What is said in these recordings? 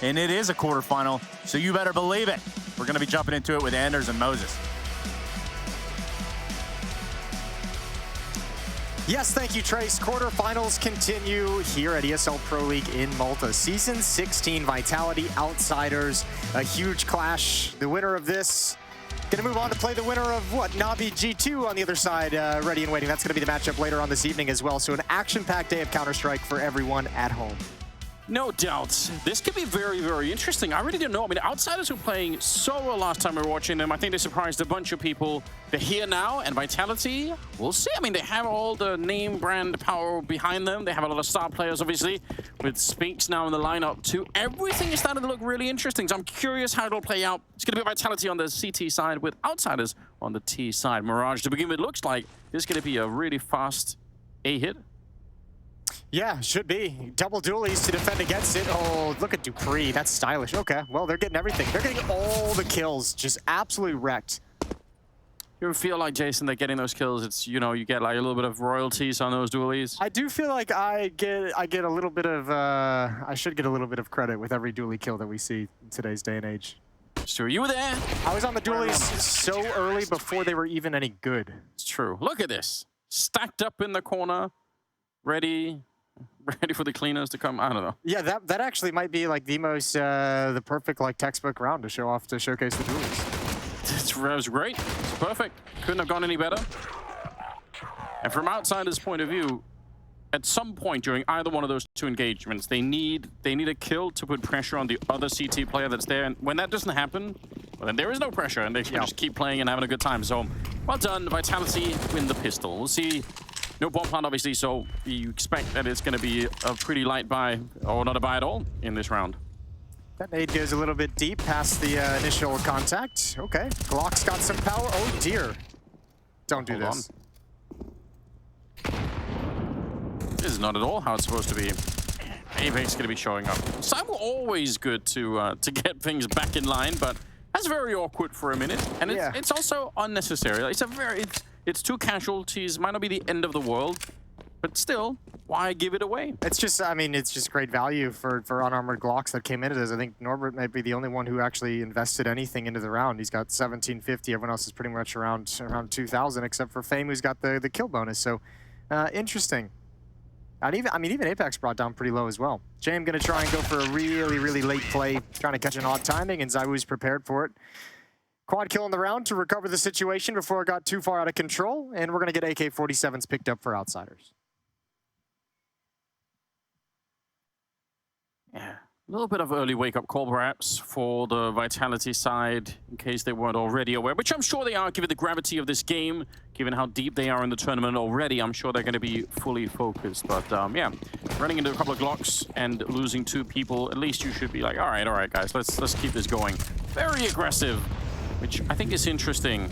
and it is a quarterfinal, so you better believe it. We're going to be jumping into it with Anders and Moses. Yes, thank you, Trace. Quarterfinals continue here at ESL Pro League in Malta. Season 16 Vitality Outsiders, a huge clash. The winner of this gonna move on to play the winner of what? Navi G2 on the other side, ready and waiting. That's gonna be the matchup later on this evening as well. So an action-packed day of Counter-Strike for everyone at home. No doubt. This could be very, very interesting. I really didn't know. I mean, Outsiders were playing so well last time we were watching them. I think they surprised a bunch of people. They're here now, and Vitality, we'll see. I mean, they have all the name brand power behind them. They have a lot of star players, obviously, with Spinks now in the lineup too. Everything is starting to look really interesting. So I'm curious how it'll play out. It's going to be Vitality on the CT side with Outsiders on the T side. Mirage, to begin with, looks like this is going to be a really fast A-hit. Yeah, should be. Double dualies to defend against it. Oh, look at dupreeh. That's stylish. Okay, well, they're getting everything. They're getting all the kills. Just absolutely wrecked. You ever feel like, Jason, that getting those kills, it's, you know, you get like a little bit of royalties on those dualies? I do feel like I get a little bit of, I should get a little bit of credit with every dualie kill that we see in today's day and age. So you were there. I was on the dualies so early before they were even any good. It's true. Look at this. Stacked up in the corner, ready for the cleaners to come. I don't know. Yeah, that actually might be like the most, the perfect like textbook round to showcase the dualies. That was great. It's perfect. Couldn't have gone any better. And from Outsiders' point of view, at some point during either one of those two engagements, they need a kill to put pressure on the other CT player that's there. And when that doesn't happen, well, then there is no pressure, and they can just keep playing and having a good time. So, well done, Vitality win the pistol. We'll see. No bomb plant, obviously, so you expect that it's going to be a pretty light buy, or not a buy at all, in this round. That nade goes a little bit deep past the initial contact. Okay, Glock's got some power. Oh dear. Don't do this. This is not at all how it's supposed to be. Apex is going to be showing up. Cyber always good to get things back in line, but that's very awkward for a minute. And it's also unnecessary. It's two casualties, might not be the end of the world, but still, why give it away? It's just, I mean, it's just great value for unarmored Glocks that came into this. I think Norbert might be the only one who actually invested anything into the round. He's got 1750. Everyone else is pretty much around 2,000, except for Fame, who's got the kill bonus. So, interesting. And even Apex brought down pretty low as well. Jam gonna try and go for a really, really late play, trying to catch an odd timing, and ZywOo's prepared for it. Quad kill in the round to recover the situation before it got too far out of control, and we're going to get AK-47s picked up for Outsiders. Yeah, a little bit of early wake-up call, perhaps, for the Vitality side, in case they weren't already aware, which I'm sure they are, given the gravity of this game, given how deep they are in the tournament already. I'm sure they're going to be fully focused. But, yeah, running into a couple of Glocks and losing two people, at least you should be like, all right, guys, let's keep this going. Very aggressive, which I think is interesting.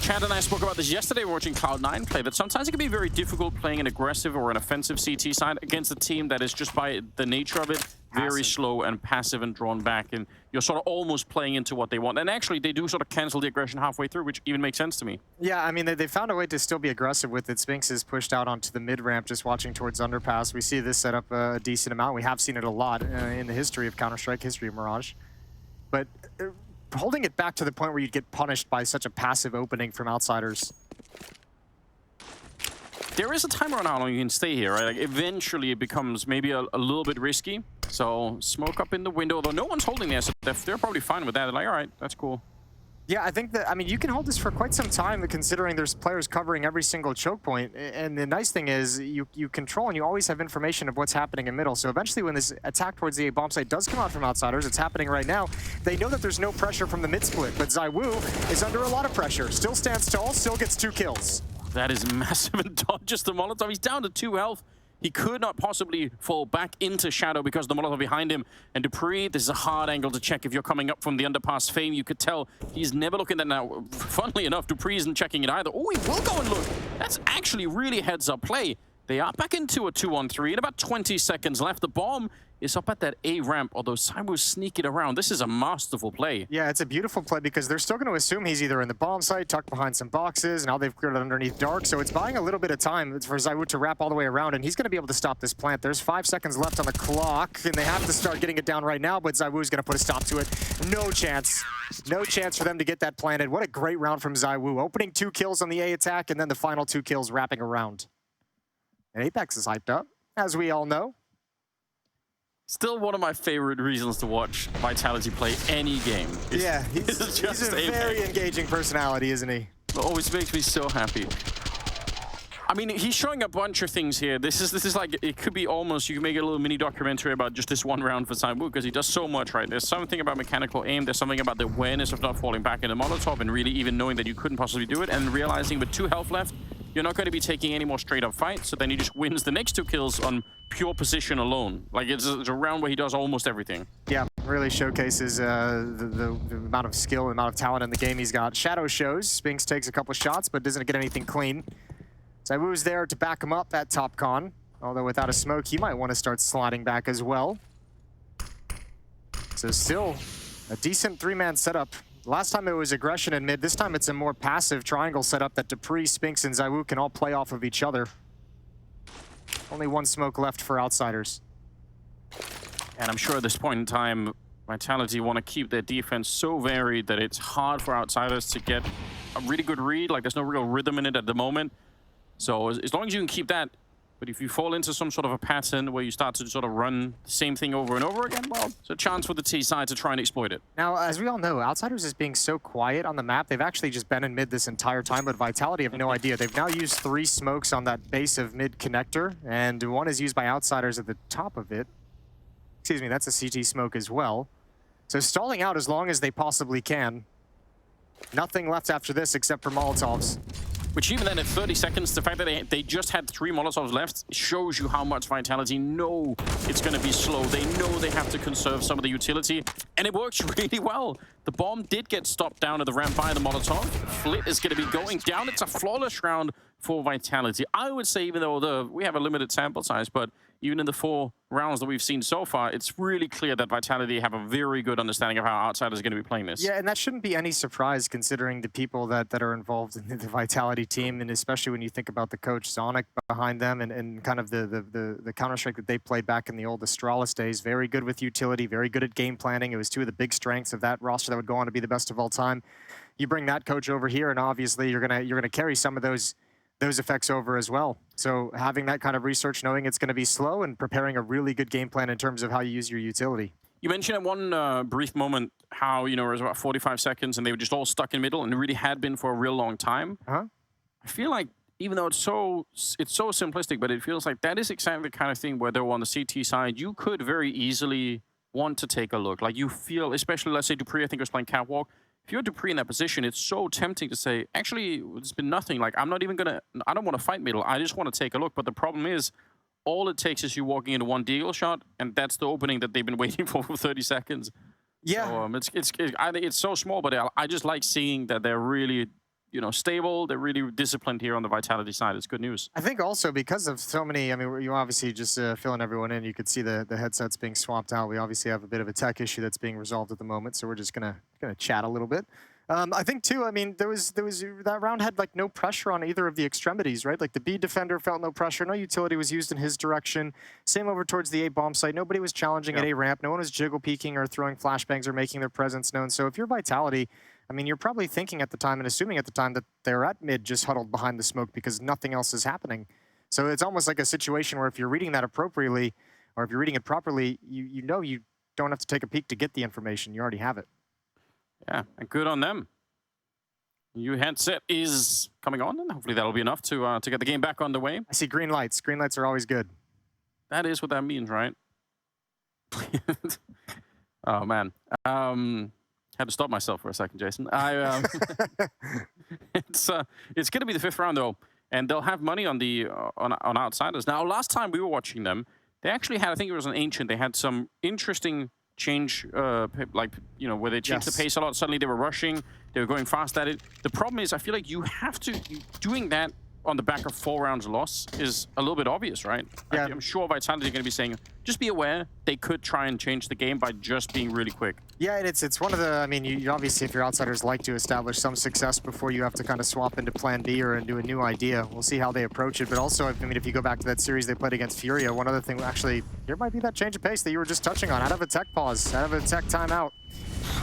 Chad and I spoke about this yesterday watching Cloud9 play, that sometimes it can be very difficult playing an aggressive or an offensive CT side against a team that is just by the nature of it, very slow and passive and drawn back, and you're sort of almost playing into what they want. And actually, they do sort of cancel the aggression halfway through, which even makes sense to me. Yeah, I mean, they found a way to still be aggressive with it. Spinks is pushed out onto the mid-ramp, just watching towards underpass. We see this set up a decent amount. We have seen it a lot in the history of Counter-Strike, history of Mirage. But holding it back to the point where you'd get punished by such a passive opening from Outsiders. There is a timer on how long you can stay here, right? Like, eventually it becomes maybe a little bit risky. So smoke up in the window, although no one's holding there, so they're probably fine with that. They're like, all right, that's cool. Yeah, I think that, I mean, you can hold this for quite some time considering there's players covering every single choke point. And the nice thing is you control and you always have information of what's happening in middle. So eventually when this attack towards the A bomb site does come out from Outsiders, it's happening right now, they know that there's no pressure from the mid split. But ZywOo is under a lot of pressure. Still stands tall, still gets 2 kills. That is massive and dodges the Molotov. He's down to 2 health. He could not possibly fall back into Shadow because the Molotov behind him. And dupreeh, this is a hard angle to check if you're coming up from the underpass. Fame, you could tell he's never looking at that now. Funnily enough, dupreeh isn't checking it either. Oh, he will go and look. That's actually really heads-up play. They are back into a 2-on-3 in about 20 seconds left. The bomb is up at that A ramp, although ZywOo's sneaking around. This is a masterful play. Yeah, it's a beautiful play because they're still going to assume he's either in the bomb site, tucked behind some boxes. Now they've cleared it underneath dark, so it's buying a little bit of time for ZywOo to wrap all the way around, and he's going to be able to stop this plant. There's 5 seconds left on the clock, and they have to start getting it down right now, but ZywOo's going to put a stop to it. No chance. No chance for them to get that planted. What a great round from ZywOo. Opening 2 kills on the A attack, and then the final 2 kills wrapping around. And Apex is hyped up, as we all know. Still one of my favorite reasons to watch Vitality play any game. Yeah, he's a very engaging personality, isn't he? It always makes me so happy. I mean, he's showing a bunch of things here. This is like, it could be almost, you can make a little mini documentary about just this one round for ZywOo, because he does so much, right? There's something about mechanical aim, there's something about the awareness of not falling back in the Molotov and really even knowing that you couldn't possibly do it and realizing with 2 health left, you're not going to be taking any more straight-up fights, so then he just wins the next 2 kills on pure position alone. Like, it's a round where he does almost everything. Yeah, really showcases the amount of skill and amount of talent in the game he's got. Shadow shows. Spinks takes a couple shots, but doesn't get anything clean. ZywOo's there to back him up at top con, although without a smoke, he might want to start sliding back as well. So still a decent 3-man setup. Last time it was aggression in mid. This time it's a more passive triangle setup that dupreeh, Spinks, and ZywOo can all play off of each other. Only 1 smoke left for outsiders. And I'm sure at this point in time, Vitality want to keep their defense so varied that it's hard for outsiders to get a really good read. Like, there's no real rhythm in it at the moment. So as long as you can keep that, but if you fall into some sort of a pattern where you start to sort of run the same thing over and over again, well, it's a chance for the T side to try and exploit it. Now, as we all know, Outsiders is being so quiet on the map. They've actually just been in mid this entire time, but Vitality have no idea. They've now used 3 smokes on that base of mid connector, and 1 is used by Outsiders at the top of it. Excuse me, that's a CT smoke as well. So stalling out as long as they possibly can. Nothing left after this except for Molotovs. Which even then at 30 seconds, the fact that they just had 3 Molotovs left shows you how much Vitality know it's going to be slow. They know they have to conserve some of the utility, and it works really well. The bomb did get stopped down at the ramp by the Molotov. Flit is going to be going down. It's a flawless round for Vitality. I would say, even though we have a limited sample size, but even in the 4 rounds that we've seen so far, it's really clear that Vitality have a very good understanding of how Outsiders are going to be playing this. Yeah, and that shouldn't be any surprise considering the people that are involved in the Vitality team, and especially when you think about the coach Zonic behind them and kind of the Counter-Strike that they played back in the old Astralis days. Very good with utility, very good at game planning. It was 2 of the big strengths of that roster that would go on to be the best of all time. You bring that coach over here, and obviously you're gonna carry some of those effects over as well. So having that kind of research, knowing it's going to be slow, and preparing a really good game plan in terms of how you use your utility. You mentioned at one brief moment how, you know, it was about 45 seconds and they were just all stuck in middle, and it really had been for a real long time. I feel like, even though it's so simplistic, but it feels like that is exactly the kind of thing where they're on the CT side, you could very easily want to take a look. Like, you feel, especially, let's say dupreeh, I think, was playing Catwalk. If you're dupreeh in that position, it's so tempting to say, actually, it's been nothing. Like, I don't want to fight middle. I just want to take a look. But the problem is, all it takes is you walking into 1 deagle shot, and that's the opening that they've been waiting for 30 seconds. Yeah. So, I think it's so small, but I just like seeing that they're really, you know, stable. They're really disciplined here on the Vitality side. It's good news. I think also because of so many, I mean, you obviously just filling everyone in, you could see the headsets being swapped out. We obviously have a bit of a tech issue that's being resolved at the moment, so we're just gonna chat a little bit. I think too, I mean, there was that round had like no pressure on either of the extremities, right? Like the B defender felt no pressure, no utility was used in his direction. Same over towards the A bomb site. Nobody was challenging at A ramp. No one was jiggle peeking or throwing flashbangs or making their presence known. So if you're Vitality, I mean, you're probably thinking at the time and assuming at the time that they're at mid just huddled behind the smoke because nothing else is happening. So it's almost like a situation where if you're reading that appropriately, or if you're reading it properly, you know you don't have to take a peek to get the information. You already have it. Yeah, and good on them. New headset is coming on, and hopefully that'll be enough to get the game back on the way. I see green lights. Green lights are always good. That is what that means, right? Oh, man. Had to stop myself for a second, Jason. It's going to be the 5th round, though, and they'll have money on the on Outsiders. Now, last time we were watching them, they actually had, I think it was an Ancient, they had some interesting change, like, you know, where they changed the pace a lot. Suddenly they were rushing, they were going fast at it. The problem is, I feel like you have to, doing that on the back of 4 rounds loss is a little bit obvious, right? Yeah. I'm sure Vitality are going to be saying, just be aware, they could try and change the game by just being really quick. Yeah, it's one of the, I mean, you obviously, if your outsiders like to establish some success before you have to kind of swap into plan B or into a new idea. We'll see how they approach it. But also, I mean, if you go back to that series they played against Furia, one other thing, actually, there might be that change of pace that you were just touching on. Out of a tech pause, out of a tech timeout.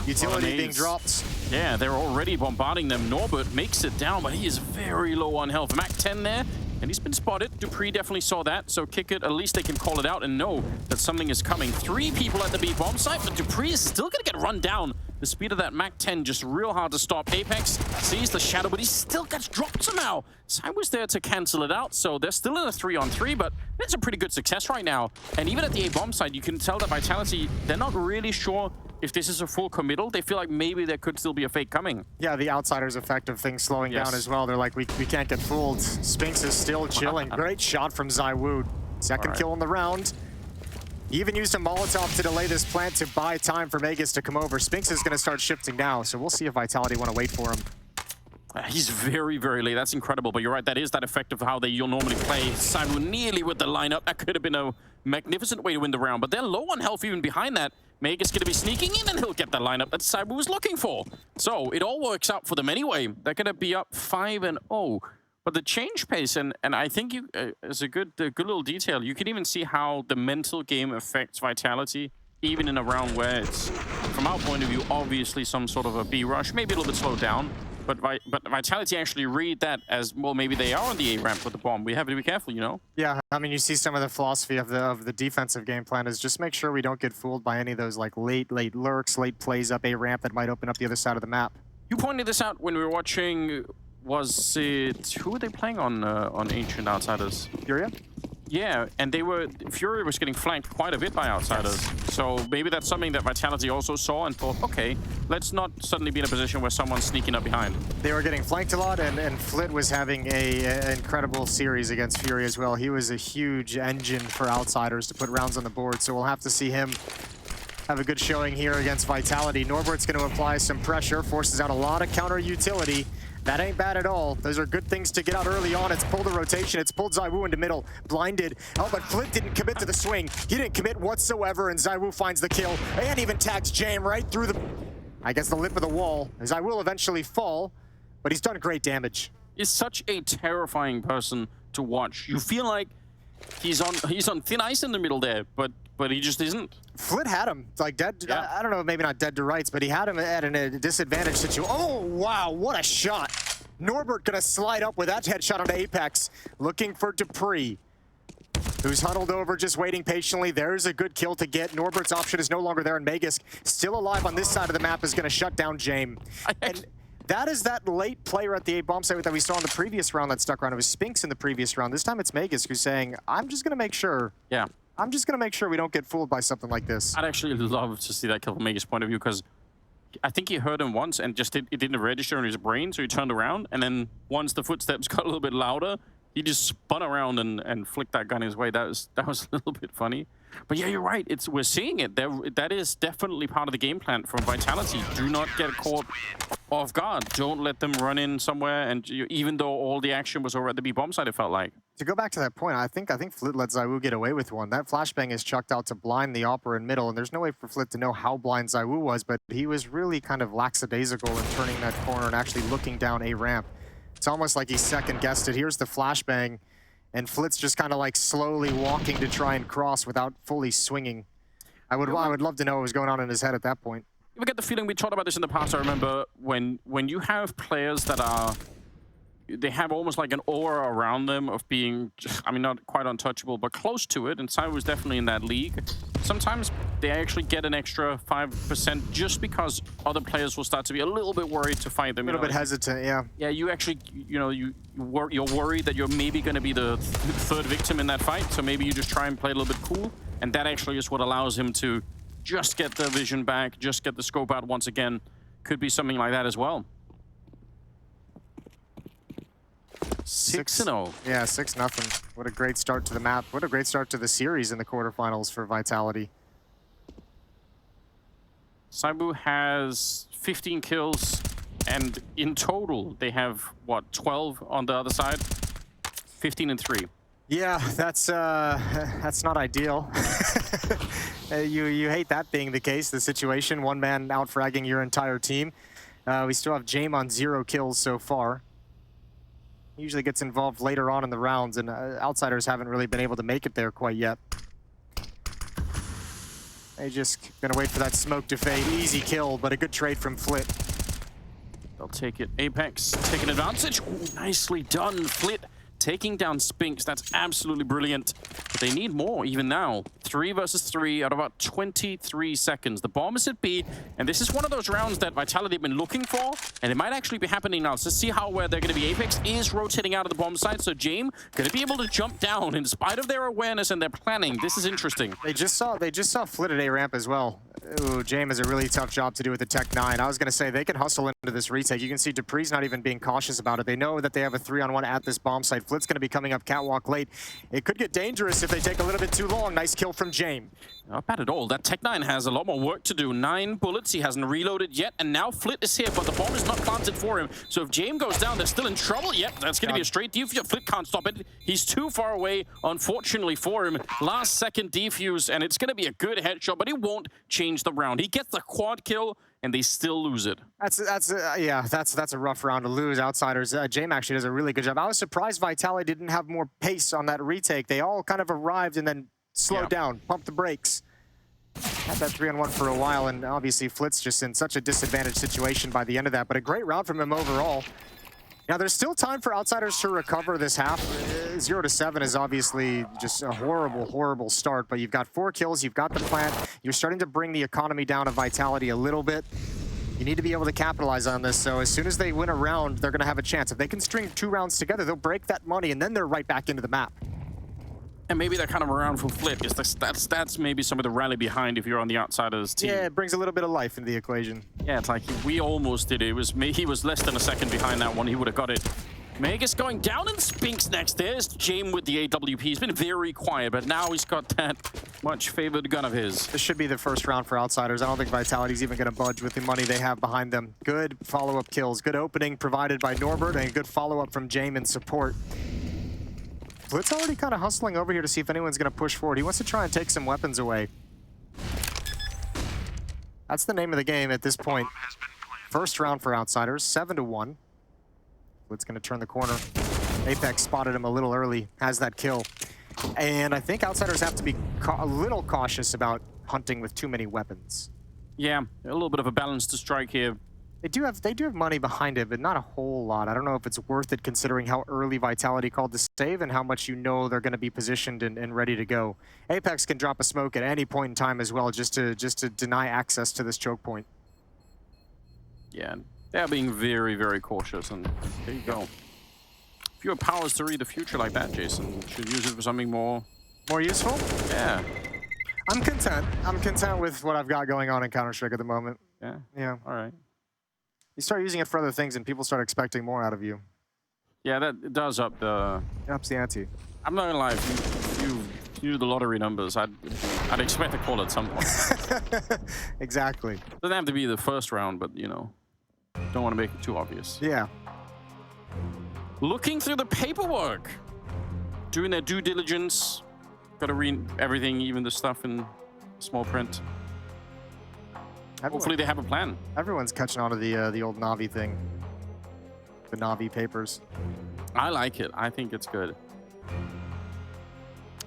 Utility being dropped. Yeah, they're already bombarding them. Norbert makes it down, but he is very low on health. Mac 10 there, and he's been spotted. dupreeh definitely saw that, so Qikert, at least they can call it out and know that something is coming. 3 people at the B bomb site, but dupreeh is still going to get run down. The speed of that Mac 10 just real hard to stop. Apex sees the shadow, but he still gets dropped somehow. Sai was there to cancel it out, so they're still in a 3-on-3, but it's a pretty good success right now. And even at the A bomb side, you can tell that Vitality, they're not really sure if this is a full committal. They feel like maybe there could still be a fake coming. Yeah, the outsiders effect of things slowing down as well. They're like, we can't get fooled. Spinks is still chilling. Great shot from ZywOo. Second kill in the round. He even used a Molotov to delay this plant to buy time for Magisk to come over. Spinks is going to start shifting now, so we'll see if Vitality want to wait for him. He's very, very late. That's incredible, but you're right. That is that effect of how you'll normally play. ZywOo nearly with the lineup. That could have been a magnificent way to win the round, but they're low on health even behind that. Magisk going to be sneaking in, and he'll get the lineup that ZywOo was looking for. So it all works out for them anyway. They're going to be up 5-0. But the change pace, and I think you, as a good little detail, you can even see how the mental game affects Vitality, even in a round where it's, from our point of view, obviously some sort of a B rush, maybe a little bit slowed down. But Vitality actually read that as, well, maybe they are on the A ramp with the bomb. We have to be careful, you know? Yeah, I mean, you see some of the philosophy of the defensive game plan is just make sure we don't get fooled by any of those like late lurks, late plays up A ramp that might open up the other side of the map. You pointed this out when we were watching, was it, who were they playing on Ancient Outsiders? Furia? Yeah, and Fury was getting flanked quite a bit by outsiders. So maybe that's something that Vitality also saw and thought, okay, let's not suddenly be in a position where someone's sneaking up behind. They were getting flanked a lot, and Flit was having an incredible series against Fury as well. He was a huge engine for outsiders to put rounds on the board, so we'll have to see him have a good showing here against Vitality. Norbert's going to apply some pressure, forces out a lot of counter utility. That ain't bad at all. Those are good things to get out early on. It's pulled a rotation. It's pulled ZywOo into middle. Blinded. Oh, but Flit didn't commit to the swing. He didn't commit whatsoever, and ZywOo finds the kill. And even tags Jam right through the, I guess, the lip of the wall. ZywOo will eventually fall, but he's done great damage. He's such a terrifying person to watch. You feel like he's on thin ice in the middle there, but he just isn't. Flit had him, like dead, Yeah. I don't know, maybe not dead to rights, but he had him at a disadvantage situation. Oh, wow, what a shot. Norbert gonna slide up with that headshot onto Apex, looking for dupreeh, who's huddled over, just waiting patiently. There's a good kill to get. Norbert's option is no longer there, and Magisk, still alive on this side of the map, is gonna shut down Jame. And that is that late player at the A bomb site that we saw in the previous round that stuck around. It was Spinks in the previous round. This time it's Magisk who's saying, I'm just gonna make sure. Yeah. I'm just going to make sure we don't get fooled by something like this. I'd actually love to see that kill from Magisk's point of view, because I think he heard him once and just it didn't register in his brain, so he turned around, and then once the footsteps got a little bit louder, he just spun around and flicked that gun his way. That was a little bit funny. But yeah, you're right. We're seeing it. That is definitely part of the game plan from Vitality. Do not get caught off guard. Don't let them run in somewhere. And even though all the action was over at the B bomb side, it felt like. To go back to that point, I think Flit let ZywOo get away with one. That flashbang is chucked out to blind the Opera in middle, and there's no way for Flit to know how blind ZywOo was, but he was really kind of lackadaisical in turning that corner and actually looking down A ramp. It's almost like he second-guessed it. Here's the flashbang, and Flit's just kind of like slowly walking to try and cross without fully swinging. I would love to know what was going on in his head at that point. You get the feeling, we talked about this in the past, I remember, when you have players that are, they have almost like an aura around them of being, I mean, not quite untouchable, but close to it, and ZywOo was definitely in that league. Sometimes they actually get an extra 5% just because other players will start to be a little bit worried to fight them. A little bit hesitant, yeah. Yeah, you actually, you're worried that you're maybe going to be the third victim in that fight, so maybe you just try and play a little bit cool, and that actually is what allows him to just get the vision back, just get the scope out once again. Could be something like that as well. 6-0. Yeah, 6-0. What a great start to the map. What a great start to the series in the quarterfinals for Vitality. ZywOo has 15 kills, and in total, they have, what, 12 on the other side? 15 and 3. Yeah, that's not ideal. You hate that being the case, the situation. One man out fragging your entire team. We still have Jame on 0 kills so far. He usually gets involved later on in the rounds, and Outsiders haven't really been able to make it there quite yet. They just gonna wait for that smoke to fade. Easy kill, but a good trade from Flit. They'll take it. Apex taking advantage. Ooh, nicely done, Flit. Taking down Spinks, that's absolutely brilliant. But they need more even now. 3 versus 3 at about 23 seconds. The bomb is at B, and this is one of those rounds that Vitality have been looking for, and it might actually be happening now. So see how where they're going to be. Apex is rotating out of the bomb site, so Jame going to be able to jump down in spite of their awareness and their planning. This is interesting. They just saw Flit at A ramp as well. Ooh, Jame has a really tough job to do with the Tech 9. I was going to say they can hustle into this retake. You can see dupreeh's not even being cautious about it. They know that they have a 3-on-1 at this bomb site. Flit's going to be coming up catwalk late. It could get dangerous if they take a little bit too long. Nice kill from Jame. Not bad at all. That Tech 9 has a lot more work to do. 9 bullets. He hasn't reloaded yet, and now Flit is here, but the bomb is not planted for him. So if Jame goes down, they're still in trouble. Yep, that's going to be a straight defuse. Flit can't stop it. He's too far away, unfortunately for him. Last second defuse, and it's going to be a good headshot, but it won't change the round. He gets the quad kill, and they still lose it. That's a rough round to lose. Outsiders, Jame actually does a really good job. I was surprised Vitality didn't have more pace on that retake. They all kind of arrived and then slowed down, pumped the brakes. Had that 3-on-1 for a while, and obviously Flit's just in such a disadvantaged situation by the end of that, but a great round from him overall. Now, there's still time for Outsiders to recover this half. 0-7 is obviously just a horrible, horrible start, but you've got 4 kills, you've got the plant, you're starting to bring the economy down of Vitality a little bit. You need to be able to capitalize on this, so as soon as they win a round, they're going to have a chance. If they can string 2 rounds together, they'll break that money, and then they're right back into the map. And maybe that kind of round for Flit is that's maybe some of the rally behind if you're on the Outsiders team. Yeah, it brings a little bit of life into the equation. Yeah, it's like we almost did it. He was less than a second behind that one. He would have got it. Magisk going down, and Spinks next. There's Jame with the AWP. He's been very quiet, but now he's got that much favored gun of his. This should be the first round for Outsiders. I don't think Vitality's even going to budge with the money they have behind them. Good follow-up kills. Good opening provided by Norbert, and good follow-up from Jame in support. Flit's already kind of hustling over here to see if anyone's going to push forward. He wants to try and take some weapons away. That's the name of the game at this point. First round for Outsiders, 7-1. Flit's going to turn the corner. Apex spotted him a little early, has that kill. And I think Outsiders have to be a little cautious about hunting with too many weapons. Yeah, a little bit of a balance to strike here. They do have money behind it, but not a whole lot. I don't know if it's worth it considering how early Vitality called to save and how much you know they're going to be positioned and ready to go. Apex can drop a smoke at any point in time as well, just to deny access to this choke point. Yeah, they're being very, very cautious, and there you go. If you have powers to read the future like that, Jason, you should use it for something more useful. Yeah. I'm content. I'm content with what I've got going on in Counter-Strike at the moment. Yeah. Yeah. All right. You start using it for other things, and people start expecting more out of you. Yeah, that does up the... It ups the ante. I'm not gonna lie, if you knew the lottery numbers, I'd expect a call at some point. Exactly. Doesn't have to be the first round, but, you know, don't want to make it too obvious. Yeah. Looking through the paperwork. Doing their due diligence. Gotta read everything, even the stuff in small print. Hopefully they have a plan. Everyone's catching on to the old Navi thing. The Navi papers. I like it. I think it's good.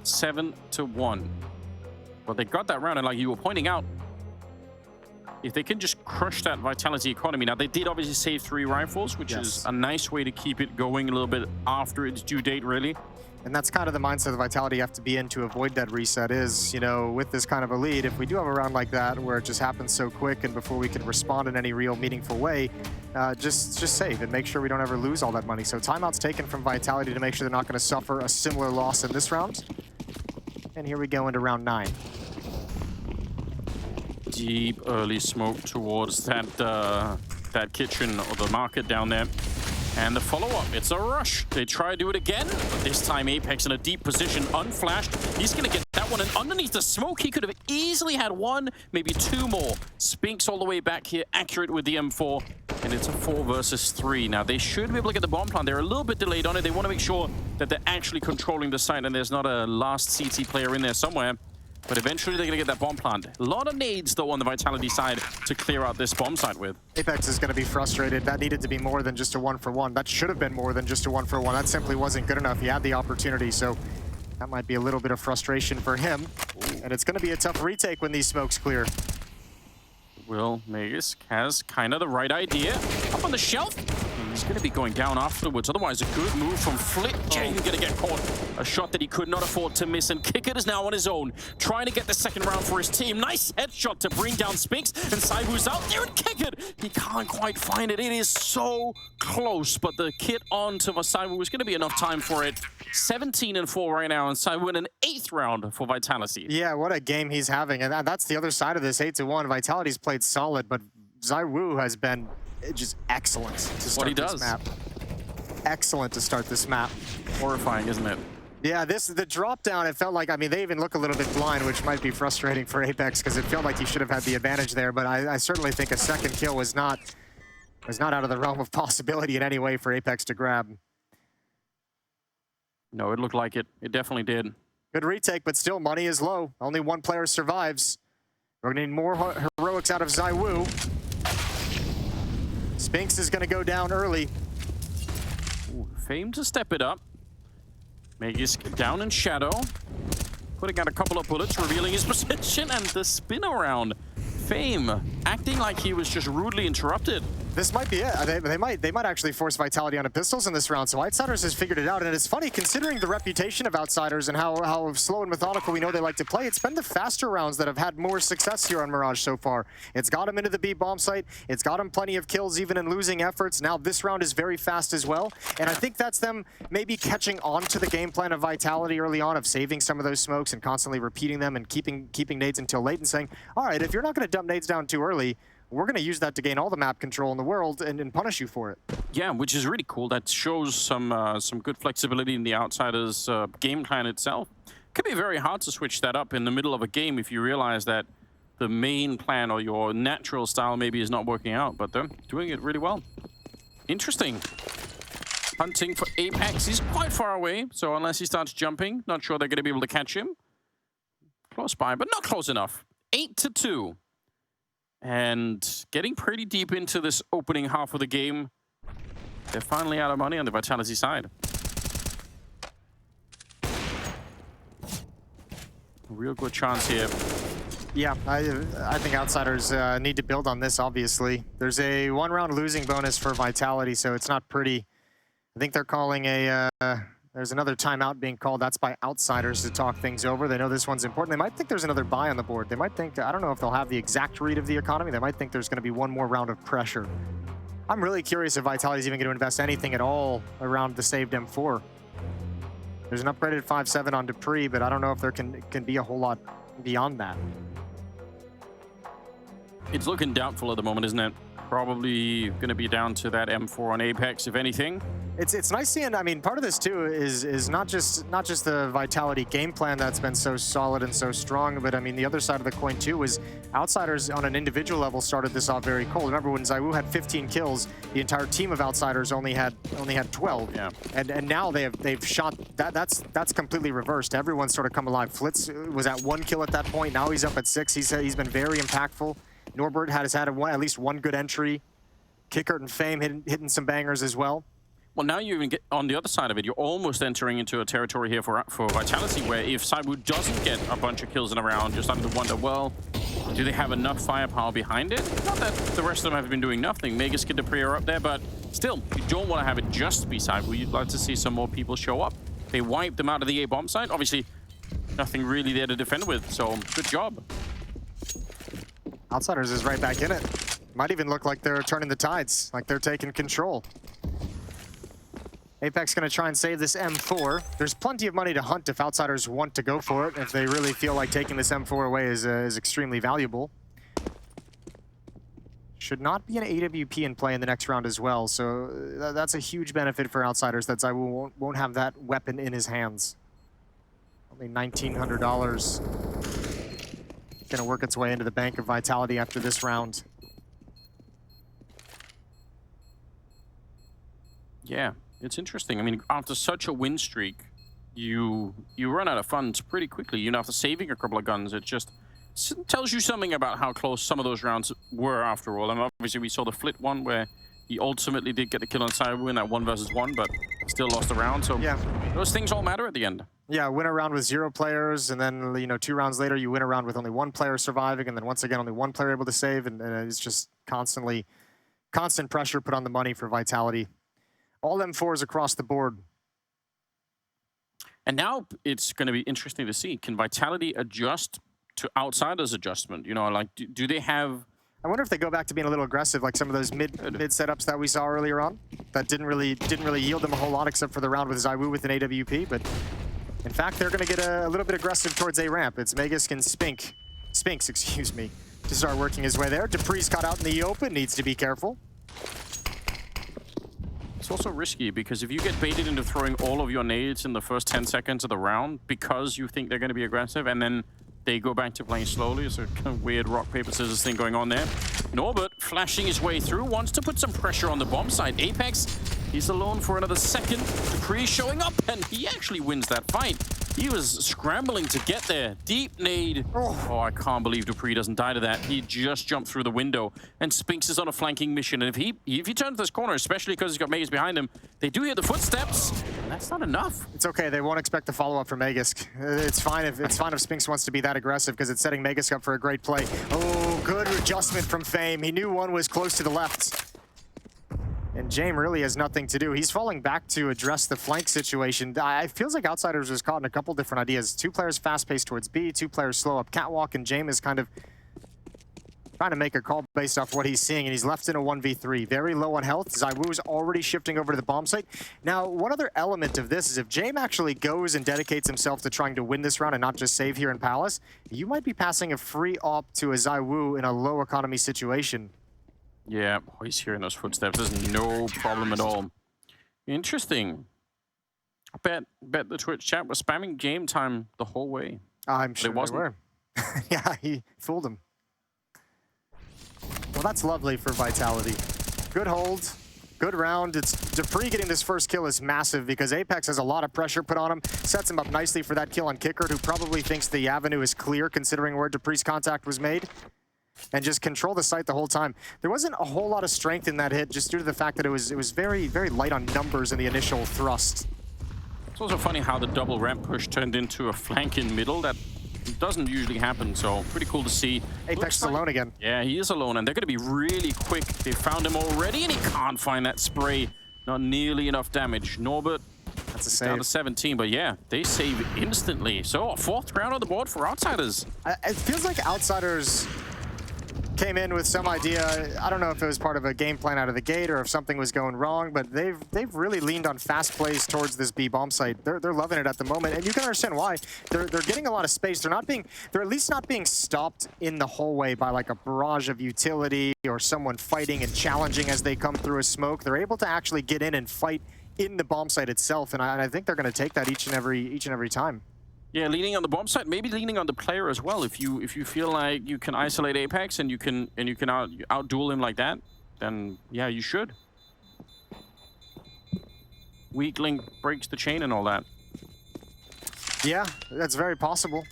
7-1. But they got that round, and like you were pointing out, if they can just crush that Vitality economy. Now, they did obviously save 3 rifles, which is a nice way to keep it going a little bit after its due date, really. And that's kind of the mindset of Vitality you have to be in to avoid that reset is, you know, with this kind of a lead, if we do have a round like that where it just happens so quick and before we can respond in any real meaningful way, just save and make sure we don't ever lose all that money. So timeouts taken from Vitality to make sure they're not going to suffer a similar loss in this round. And here we go into round 9. Deep early smoke towards that that kitchen or the market down there. And the follow-up, it's a rush. They try to do it again, but this time Apex in a deep position, unflashed. He's going to get that one, and underneath the smoke, he could have easily had 1, maybe 2 more. Spinks all the way back here, accurate with the M4. And it's a 4 versus 3. Now, they should be able to get the bomb plant. They're a little bit delayed on it. They want to make sure that they're actually controlling the site and there's not a last CT player in there somewhere. But eventually, they're going to get that bomb plant. A lot of nades, though, on the Vitality side to clear out this bomb site with. Apex is going to be frustrated. That needed to be more than just a 1-for-1. That should have been more than just a 1-for-1. That simply wasn't good enough. He had the opportunity, so that might be a little bit of frustration for him. And it's going to be a tough retake when these smokes clear. Will Magisk has kind of the right idea. Up on the shelf. He's going to be going down afterwards. Otherwise, a good move from Flit. Jane going to get caught. A shot that he could not afford to miss. And Qikert is now on his own, trying to get the second round for his team. Nice headshot to bring down Spinks. And Saibu's out there. And Qikert, he can't quite find it. It is so close. But the kit on to Saibu is going to be enough time for it. 17-4 right now. And Saibu in an 8th round for Vitality. Yeah, what a game he's having. And that's the other side of this 8-1. Vitality's played solid, but ZywOo has been just excellent to start this map. Excellent to start this map. Horrifying, isn't it? Yeah, the drop down, it felt like, I mean, they even look a little bit blind, which might be frustrating for Apex because it felt like he should have had the advantage there. But I certainly think a second kill was not out of the realm of possibility in any way for Apex to grab. No, it looked like it. It definitely did. Good retake, but still money is low. Only one player survives. We're gonna need more heroics out of ZywOo. Spinks is gonna go down early. Ooh, Fame to step it up. Magisk down in shadow. Putting out a couple of bullets, revealing his position, and the spin around. Fame acting like he was just rudely interrupted. This might be it. They might actually force Vitality onto pistols in this round. So Outsiders has figured it out, and it's funny considering the reputation of Outsiders and how slow and methodical we know they like to play. It's been the faster rounds that have had more success here on Mirage so far. It's got him into the B bomb site. It's got him plenty of kills even in losing efforts. Now this round is very fast as well, and I think that's them maybe catching on to the game plan of Vitality early on, of saving some of those smokes and constantly repeating them and keeping nades until late and saying, all right, if you're not going to dump nades down too early, we're going to use that to gain all the map control in the world and punish you for it. Yeah, which is really cool. That shows some good flexibility in the Outsiders' game plan itself. Could be very hard to switch that up in the middle of a game if you realize that the main plan or your natural style maybe is not working out, but they're doing it really well. Interesting. Hunting for Apex. He's quite far away, so unless he starts jumping, not sure they're going to be able to catch him. Close by, but not close enough. 8-2. And getting pretty deep into this opening half of the game. They're finally out of money on the Vitality side. A real good chance here. Yeah, I think Outsiders need to build on this, obviously. There's a 1-round losing bonus for Vitality, so it's not pretty. I think they're calling a... there's another timeout being called. That's by Outsiders to talk things over. They know this one's important. They might think there's another buy on the board. They might think, I don't know if they'll have the exact read of the economy. They might think there's going to be one more round of pressure. I'm really curious if Vitality's even going to invest anything at all around the saved M4. There's an upgraded 5.7 on dupreeh, but I don't know if there can be a whole lot beyond that. It's looking doubtful at the moment, isn't it? Probably going to be down to that M4 on Apex, if anything. It's nice seeing. I mean, part of this too is not just the Vitality game plan that's been so solid and so strong, but I mean the other side of the coin too was Outsiders on an individual level started this off very cold. Remember when ZywOo had 15 kills, the entire team of Outsiders only had 12. Yeah. And now they've shot that's completely reversed. Everyone's sort of come alive. Flitz was at 1 kill at that point. Now he's up at 6. He's been very impactful. Norbert has had at least one good entry. Qikert and Fame hitting some bangers as well. Well, now you even get on the other side of it. You're almost entering into a territory here for Vitality, where if ZywOo doesn't get a bunch of kills in a round, you're starting to wonder, well, do they have enough firepower behind it? Not that the rest of them have been doing nothing. Magisk and dupreeh are up there, but still, you don't want to have it just be ZywOo. You'd like to see some more people show up. They wiped them out of the A bomb site. Obviously, nothing really there to defend with, so good job. Outsiders is right back in it. Might even look like they're turning the tides, like they're taking control. Apex going to try and save this M4. There's plenty of money to hunt if Outsiders want to go for it, if they really feel like taking this M4 away is extremely valuable. Should not be an AWP in play in the next round as well, so that's a huge benefit for Outsiders that ZywOo won't have that weapon in his hands. Only $1,900. Going to work its way into the bank of Vitality after this round. Yeah, it's interesting. I mean, after such a win streak, you run out of funds pretty quickly. You know, after saving a couple of guns, it just tells you something about how close some of those rounds were after all. And obviously, we saw the Flit one where he ultimately did get the kill on Cyber in that 1 versus 1, but still lost the round. So yeah, those things all matter at the end. Yeah, win a round with 0 players, and then, you know, 2 rounds later, you win a round with only 1 player surviving, and then once again, only 1 player able to save, and it's just constant pressure put on the money for Vitality. All M4s across the board. And now it's going to be interesting to see. Can Vitality adjust to Outsiders' adjustment? You know, like, do they have... I wonder if they go back to being a little aggressive, like some of those mid setups that we saw earlier on. That didn't really yield them a whole lot, except for the round with ZywOo with an AWP. But in fact, they're going to get a little bit aggressive towards A ramp. It's Magisk and Spinks, excuse me, to start working his way there. dupreeh's caught out in the open, needs to be careful. It's also risky because if you get baited into throwing all of your nades in the first 10 seconds of the round because you think they're going to be aggressive, and then they go back to playing slowly, it's a kind of weird rock, paper, scissors thing going on there. Norbert, flashing his way through, wants to put some pressure on the bomb side. Apex, he's alone for another second. dupreeh showing up, and he actually wins that fight. He was scrambling to get there. Deep nade. Oh, I can't believe dupreeh doesn't die to that. He just jumped through the window. And Spinks is on a flanking mission. And if he turns this corner, especially because he's got Magisk behind him, they do hear the footsteps. And that's not enough. It's okay. They won't expect the follow-up from Magisk. It's fine if Spinks wants to be that aggressive because it's setting Magisk up for a great play. Oh, good adjustment from Fame. He knew one was close to the left. And James really has nothing to do. He's falling back to address the flank situation. It feels like Outsiders was caught in a couple different ideas. 2 players fast-paced towards B, 2 players slow up catwalk, and James is kind of trying to make a call based off what he's seeing, and he's left in a 1v3. Very low on health. ZywOo's already shifting over to the bomb site. Now, one other element of this is if James actually goes and dedicates himself to trying to win this round and not just save here in Palace, you might be passing a free op to a ZywOo in a low economy situation. Yeah, he's hearing those footsteps. There's no problem at all. Interesting. Bet the Twitch chat was spamming game time the whole way. I'm sure they were. Yeah, he fooled him. Well, that's lovely for Vitality. Good hold, good round. It's dupreeh getting this first kill is massive because Apex has a lot of pressure put on him. Sets him up nicely for that kill on Qikert, who probably thinks the avenue is clear considering where dupreeh's contact was made. And just control the site the whole time. There wasn't a whole lot of strength in that hit, just due to the fact that it was very, very light on numbers in the initial thrust. It's also funny how the double ramp push turned into a flank in middle. That doesn't usually happen, so pretty cool to see. Apex is alone again. Yeah, he is alone, and they're going to be really quick. They found him already, and he can't find that spray. Not nearly enough damage. Norbert, that's a save. Down to 17, but yeah, they save instantly. So a 4th round on the board for Outsiders. It feels like Outsiders came in with some idea. I don't know if it was part of a game plan out of the gate or if something was going wrong, but they've really leaned on fast plays towards this B bomb site. They're loving it at the moment, and you can understand why. They're getting a lot of space. They're at least not being stopped in the hallway by like a barrage of utility or someone fighting and challenging as they come through a smoke. They're able to actually get in and fight in the bomb site itself, and I think they're going to take that each and every time. Yeah, leaning on the bomb site, maybe leaning on the player as well. If you feel like you can isolate Apex and you can out-duel him like that, then yeah, you should. Weak link breaks the chain and all that. Yeah, that's very possible.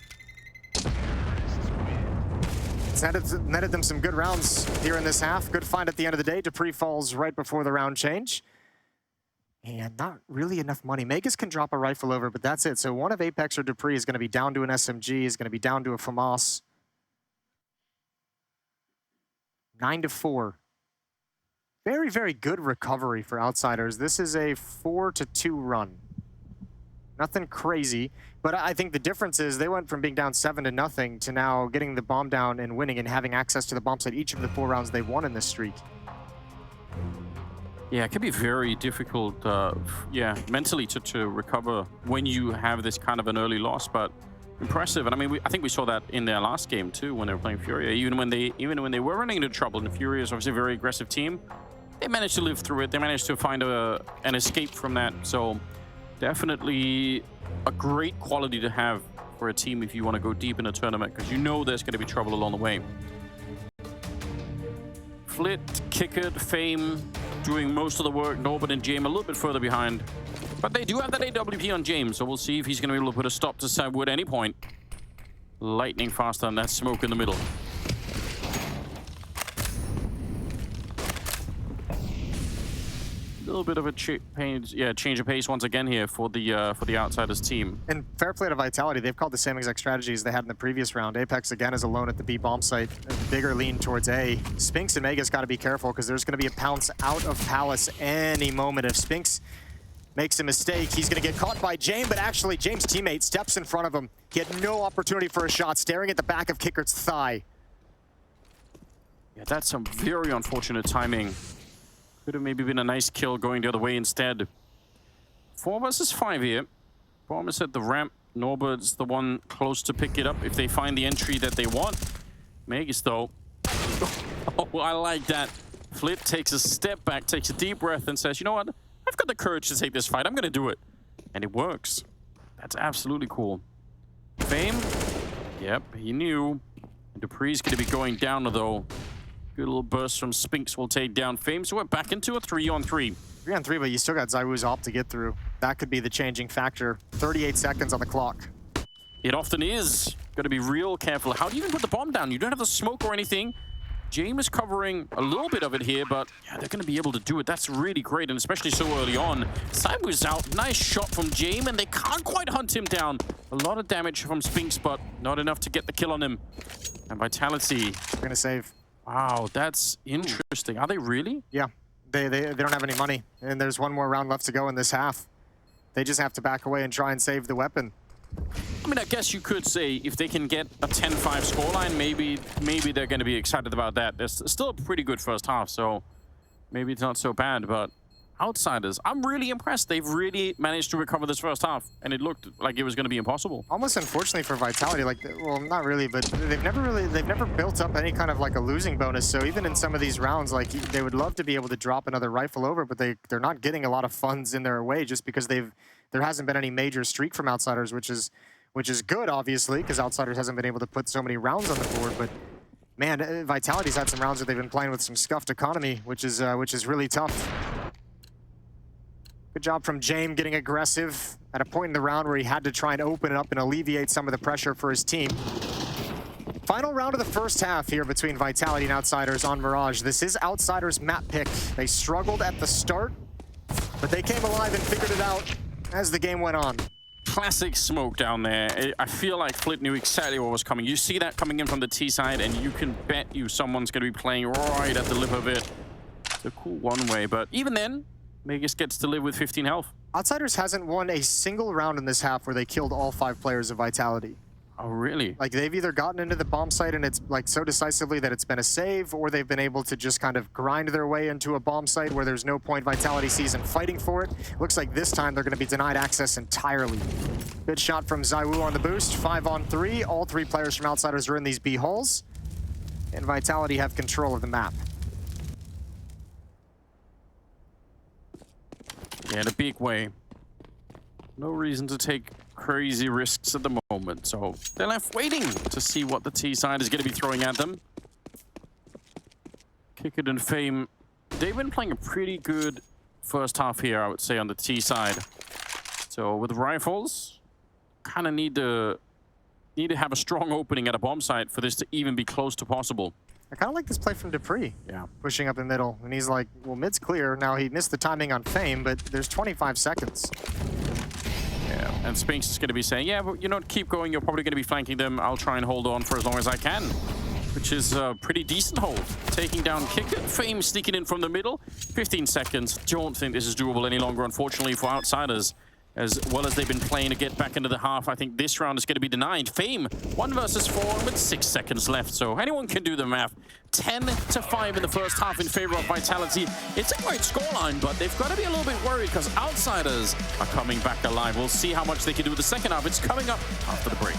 It's netted them some good rounds here in this half. Good find at the end of the day. dupreeh falls right before the round change. And not really enough money. Magisk can drop a rifle over, but that's it. So one of Apex or dupreeh is going to be down to an SMG, is going to be down to a FAMAS. 9-4. Very, very good recovery for Outsiders. This is a 4-2 run. Nothing crazy, but I think the difference is they went from being down 7-0 to now getting the bomb down and winning and having access to the bomb site each of the 4 rounds they've won in this streak. Yeah, it can be very difficult, mentally to recover when you have this kind of an early loss, but impressive. And I mean, I think we saw that in their last game too, when they were playing Furia. Even when they were running into trouble, and Furia is obviously a very aggressive team, they managed to live through it. They managed to find an escape from that. So definitely a great quality to have for a team if you want to go deep in a tournament, because you know there's going to be trouble along the way. Flit, Qikert, Fame. doing most of the work. Norbert and James a little bit further behind. But they do have that AWP on James, so we'll see if he's going to be able to put a stop to Cywood at any point. Lightning faster than that smoke in the middle. A little bit of a change of pace once again here for the Outsiders team. And fair play to Vitality, they've called the same exact strategy as they had in the previous round. Apex again is alone at the B bomb site, a bigger lean towards A. Spinks and Mega's got to be careful because there's going to be a pounce out of Palace any moment. If Spinks makes a mistake, he's going to get caught by James, but actually James' teammate steps in front of him. He had no opportunity for a shot, staring at the back of Qikert's thigh. Yeah, that's some very unfortunate timing. Could have maybe been a nice kill going the other way instead. 4 versus 5 here. Bomb is at the ramp. Norbert's the one close to pick it up if they find the entry that they want. Magisk though. Oh, I like that. Flit takes a step back, takes a deep breath and says, you know what? I've got the courage to take this fight. I'm going to do it. And it works. That's absolutely cool. Fame? Yep, he knew. dupreeh's going to be going down though. Good little burst from Spinks will take down Fame. So we're back into a 3-on-3. 3-on-3, but you still got ZywOo's op to get through. That could be the changing factor. 38 seconds on the clock. It often is. Got to be real careful. How do you even put the bomb down? You don't have the smoke or anything. James is covering a little bit of it here, but yeah, they're going to be able to do it. That's really great, and especially so early on. ZywOo's out. Nice shot from James, and they can't quite hunt him down. A lot of damage from Spinks, but not enough to get the kill on him. And Vitality. They're going to save. Wow, that's interesting. Are they really? Yeah, they don't have any money, and there's one more round left to go in this half. They just have to back away and try and save the weapon. I mean, I guess you could say if they can get a 10-5 scoreline, maybe they're going to be excited about that. There's still a pretty good first half, so maybe it's not so bad. But Outsiders, I'm really impressed. They've really managed to recover this first half, and it looked like it was going to be impossible. Almost unfortunately for Vitality, like, well, not really, but they've never built up any kind of like a losing bonus. So even in some of these rounds, like, they would love to be able to drop another rifle over, but they're not getting a lot of funds in their way just because there hasn't been any major streak from Outsiders, which is good, obviously, because Outsiders hasn't been able to put so many rounds on the board. But man, Vitality's had some rounds where they've been playing with some scuffed economy, which is really tough. Good job from James getting aggressive at a point in the round where he had to try and open it up and alleviate some of the pressure for his team. Final round of the first half here between Vitality and Outsiders on Mirage. This is Outsiders' map pick. They struggled at the start, but they came alive and figured it out as the game went on. Classic smoke down there. I feel like Flit knew exactly what was coming. You see that coming in from the T side, and you can bet you someone's going to be playing right at the lip of it. It's a cool one-way, but even then, Magisk gets to live with 15 health. Outsiders hasn't won a single round in this half where they killed all 5 players of Vitality. Oh, really? Like, they've either gotten into the bomb site and it's like so decisively that it's been a save, or they've been able to just kind of grind their way into a bomb site where there's no point Vitality sees in fighting for it. Looks like this time they're going to be denied access entirely. Good shot from ZywOo on the boost. 5-on-3. All 3 players from Outsiders are in these B holes, and Vitality have control of the map. Yeah, in a big way. No reason to take crazy risks at the moment, so they're left waiting to see what the T side is going to be throwing at them. Qikert and Fame, they've been playing a pretty good first half here, I would say, on the T side. So with rifles, kind of need to have a strong opening at a bomb site for this to even be close to possible. I kind of like this play from dupreeh. Yeah. Pushing up in middle. And he's like, well, mid's clear. Now, he missed the timing on Fame, but there's 25 seconds. Yeah, and Spinks is going to be saying, yeah, but you know, keep going. You're probably going to be flanking them. I'll try and hold on for as long as I can. Which is a pretty decent hold. Taking down Qikert. Fame sneaking in from the middle. 15 seconds. Don't think this is doable any longer, unfortunately, for Outsiders. As well as they've been playing to get back into the half, I think this round is going to be denied. Fame, 1 versus 4 with 6 seconds left, so anyone can do the math. 10-5 in the first half in favor of Vitality. It's a great scoreline, but they've got to be a little bit worried because Outsiders are coming back alive. We'll see how much they can do with the second half. It's coming up after the break.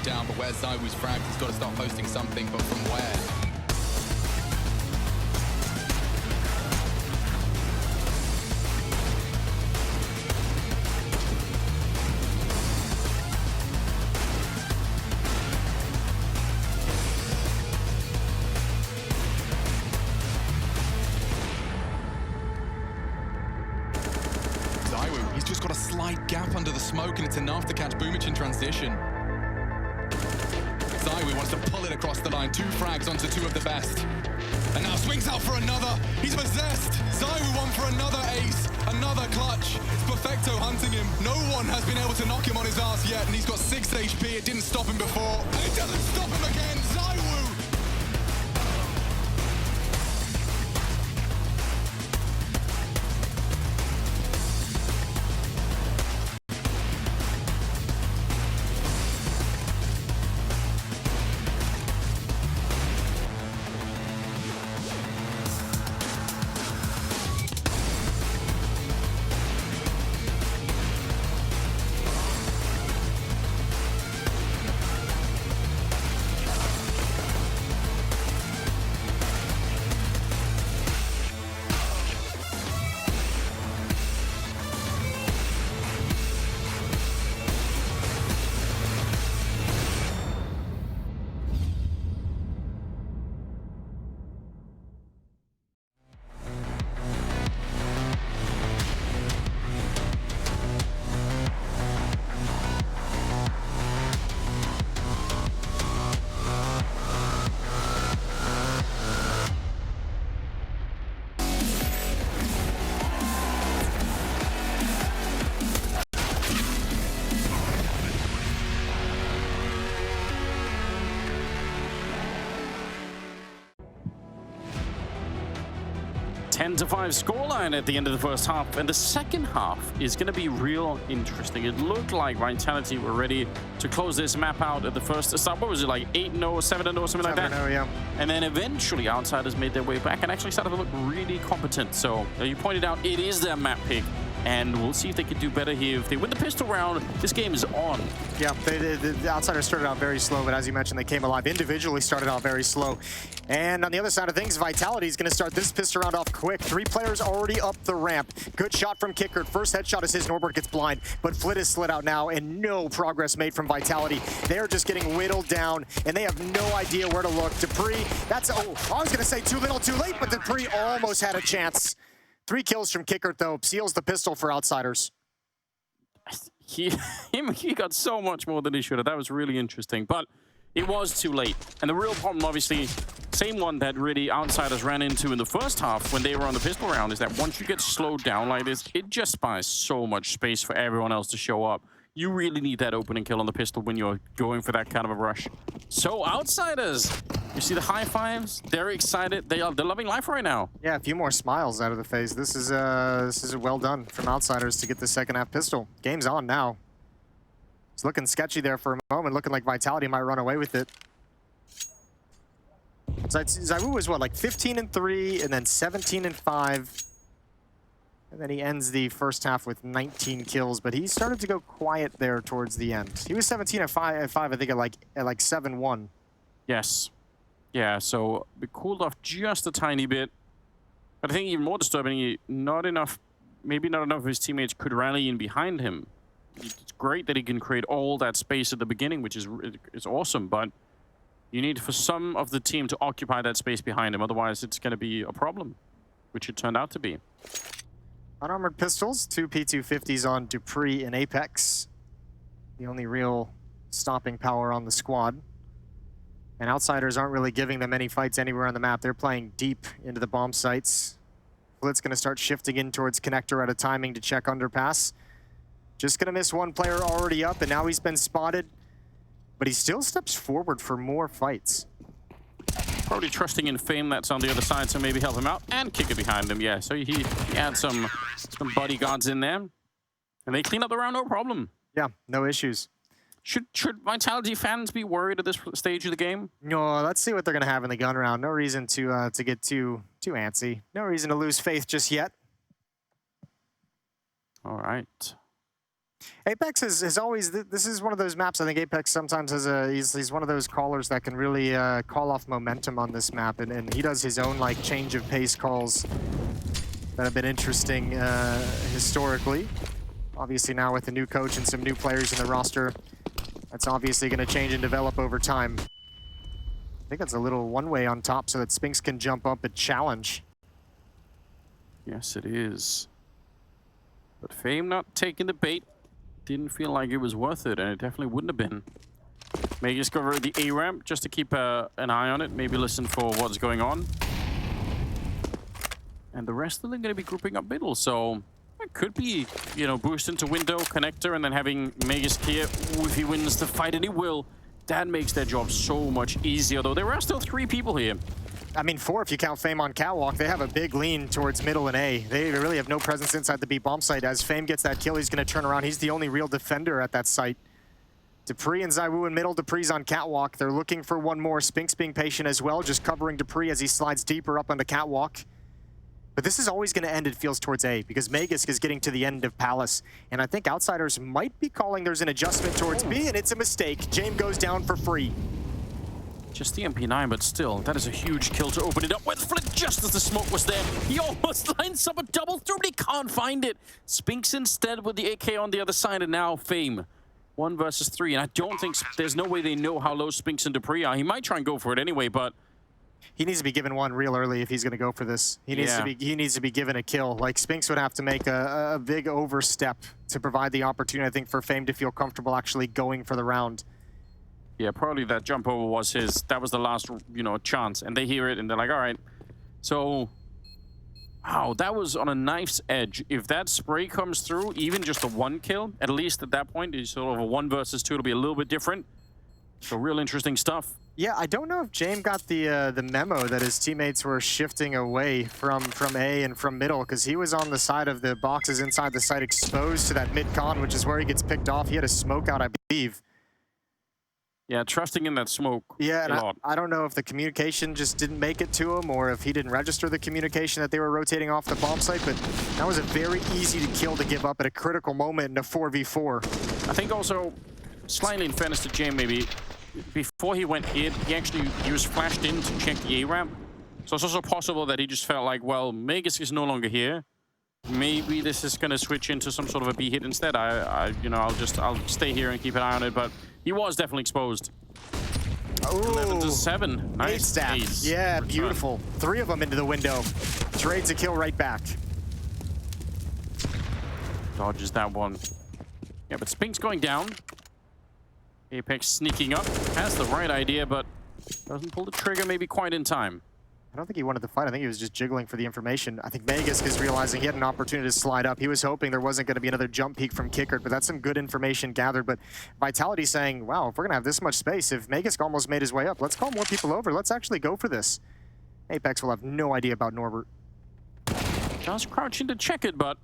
down, but where ZywOo's fragged, he's got to start posting something, but from where? He's just got a slight gap under the smoke, and it's enough to catch Boomich in transition. ZywOo wants to pull it across the line. 2 frags onto 2 of the best. And now swings out for another. He's possessed. ZywOo won for another ace, another clutch. It's Perfecto hunting him. No one has been able to knock him on his ass yet, and he's got 6 HP. It didn't stop him before, and it doesn't stop him again. ZywOo! To 5 scoreline at the end of the first half, and the second half is going to be real interesting. It looked like Vitality were ready to close this map out at the first start. What was it, like 8-0, 7-0, something like that? 7-0, yeah. And then eventually Outsiders made their way back and actually started to look really competent. So you pointed out it is their map pick, and we'll see if they can do better here. If they win the pistol round, this game is on. Yeah, the Outsiders started out very slow, but as you mentioned, they came alive. Individually started out very slow. And on the other side of things, Vitality is going to start this pistol round off quick. 3 players already up the ramp. Good shot from Qikert. First headshot is his. Norbert gets blind, but Flit is slid out now, and no progress made from Vitality. They're just getting whittled down, and they have no idea where to look. dupreeh, that's, oh, I was going to say too little too late, but dupreeh almost had a chance. 3 kills from Qikert, though, seals the pistol for Outsiders. He got so much more than he should have. That was really interesting, but it was too late. And the real problem, obviously, same one that really Outsiders ran into in the first half when they were on the pistol round, is that once you get slowed down like this, it just buys so much space for everyone else to show up. You really need that opening kill on the pistol when you're going for that kind of a rush. So Outsiders, you see the high fives? They're excited. They're loving life right now. Yeah, a few more smiles out of the face. This is well done from Outsiders to get the second half pistol. Game's on now. It's looking sketchy there for a moment, looking like Vitality might run away with it. ZywOo was what, like 15-3 and then 17-5. And then he ends the first half with 19 kills, but he started to go quiet there towards the end. He was 17-5, I think, at like 7-1. Yes. Yeah, so it cooled off just a tiny bit. But I think even more disturbing, maybe not enough of his teammates could rally in behind him. It's great that he can create all that space at the beginning, which is awesome, but you need for some of the team to occupy that space behind him, otherwise it's going to be a problem, which it turned out to be. Unarmored pistols, 2 P250s on dupreeh and Apex. The only real stopping power on the squad. And Outsiders aren't really giving them any fights anywhere on the map. They're playing deep into the bomb sites. Flit's going to start shifting in towards Connector at a timing to check underpass. Just going to miss 1 player already up, and now he's been spotted. But he still steps forward for more fights. Probably trusting in Fame that's on the other side to maybe help him out, and kick it behind him. Yeah, so he had some bodyguards in there, and they clean up the round, no problem. Yeah, no issues. Should Vitality fans be worried at this stage of the game? No, let's see what they're going to have in the gun round. No reason to get too antsy. No reason to lose faith just yet. All right. Apex is always, this is one of those maps, I think Apex sometimes has he's one of those callers that can really call off momentum on this map, and he does his own like change of pace calls that have been interesting historically. Obviously now with the new coach and some new players in the roster, that's obviously going to change and develop over time. I think that's a little one-way on top so that Spinks can jump up and challenge. Yes, it is. But Fame not taking the bait. Didn't feel like it was worth it, and it definitely wouldn't have been. Magisk over the A ramp just to keep an eye on it, maybe listen for what's going on. And the rest of them going to be grouping up middle, so it could be, you know, boost into window, connector, and then having Magisk here. If he wins the fight, and he will, that makes their job so much easier, though there are still 3 people here. I mean, 4 if you count Fame on Catwalk. They have a big lean towards middle and A. They really have no presence inside the B bomb site. As Fame gets that kill, he's going to turn around. He's the only real defender at that site. dupreeh and ZywOo in middle. dupreeh's on Catwalk. They're looking for one more. Spinks being patient as well, just covering dupreeh as he slides deeper up on the Catwalk. But this is always going to end, it feels, towards A, because Magisk is getting to the end of Palace. And I think outsiders might be calling there's an adjustment towards B, and it's a mistake. James goes down for free. Just the MP9, but still, that is a huge kill to open it up with Flit just as the smoke was there. He almost lines up a double through, but he can't find it. Spinks instead with the AK on the other side, and now Fame. 1 versus 3, and I don't think, there's no way they know how low Spinks and dupreeh are. He might try and go for it anyway, but he needs to be given one real early if he's going to go for this. He needs to be given a kill. Like, Spinks would have to make a big overstep to provide the opportunity, I think, for Fame to feel comfortable actually going for the round. yeah, probably that jump over was his, that was the last, you know, chance. And they hear it and they're like, all right. So, wow, that was on a knife's edge. If that spray comes through, even just a 1 kill, at least at that point, it's sort of a 1 versus 2, it'll be a little bit different. So real interesting stuff. Yeah, I don't know if James got the memo that his teammates were shifting away from A and from middle, because he was on the side of the boxes inside the site exposed to that mid-con, which is where he gets picked off. He had a smoke out, I believe. Yeah, trusting in that smoke. Yeah, and I don't know if the communication just didn't make it to him or if he didn't register the communication that they were rotating off the bomb site, but that was a very easy to kill to give up at a critical moment in a 4v4. I think also, slightly in fairness to James, maybe, before he went in, he was flashed in to check the A-ramp. So it's also possible that he just felt like, well, Magisk is no longer here. Maybe this is going to switch into some sort of a B hit instead. I'll stay here and keep an eye on it, but he was definitely exposed. Ooh, 11-7. Nice. Stack. Yeah, beautiful. 3 of them into the window. Trades a kill right back. Dodges that one. Yeah, but Spinks going down. Apex sneaking up. Has the right idea, but doesn't pull the trigger maybe quite in time. I don't think he wanted to fight. I think he was just jiggling for the information. I think Magisk is realizing he had an opportunity to slide up. He was hoping there wasn't going to be another jump peek from Qikert, but that's some good information gathered. But Vitality saying, wow, if we're going to have this much space, if Magisk almost made his way up, let's call more people over. Let's actually go for this. Apex will have no idea about Norbert. Just crouching to check it, but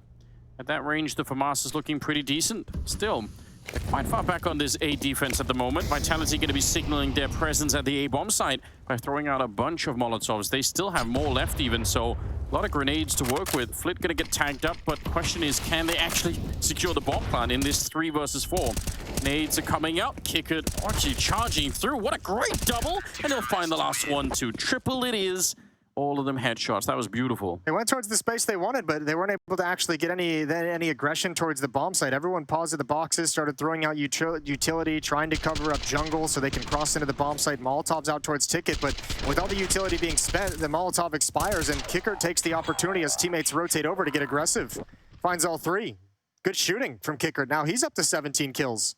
at that range, the FAMAS is looking pretty decent. Still, they're quite far back on this A defense at the moment. Vitality going to be signaling their presence at the A bomb site by throwing out a bunch of Molotovs. They still have more left even, so a lot of grenades to work with. Flit going to get tagged up, but the question is, can they actually secure the bomb plant in this 3 versus 4? Nades are coming up. Qikert actually charging through. What a great double! And they'll find the last one too. Triple it is. All of them headshots. That was beautiful. They went towards the space they wanted, but they weren't able to actually get any aggression towards the bomb site. Everyone paused at the boxes, started throwing out utility, trying to cover up jungle so they can cross into the bomb site. Molotov's out towards Ticket, but with all the utility being spent, the Molotov expires, and Qikert takes the opportunity as teammates rotate over to get aggressive. Finds all 3. Good shooting from Qikert. Now he's up to 17 kills.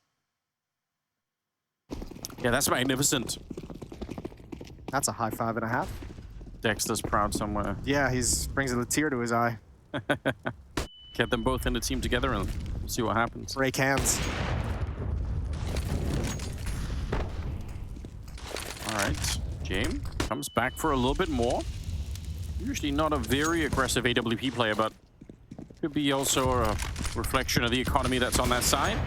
Yeah, that's magnificent. That's a high 5.5. Dexter's proud somewhere. Yeah, he brings a tear to his eye. Get them both in the team together and see what happens. Break hands. All right, James comes back for a little bit more. Usually not a very aggressive AWP player, but could be also a reflection of the economy that's on that side.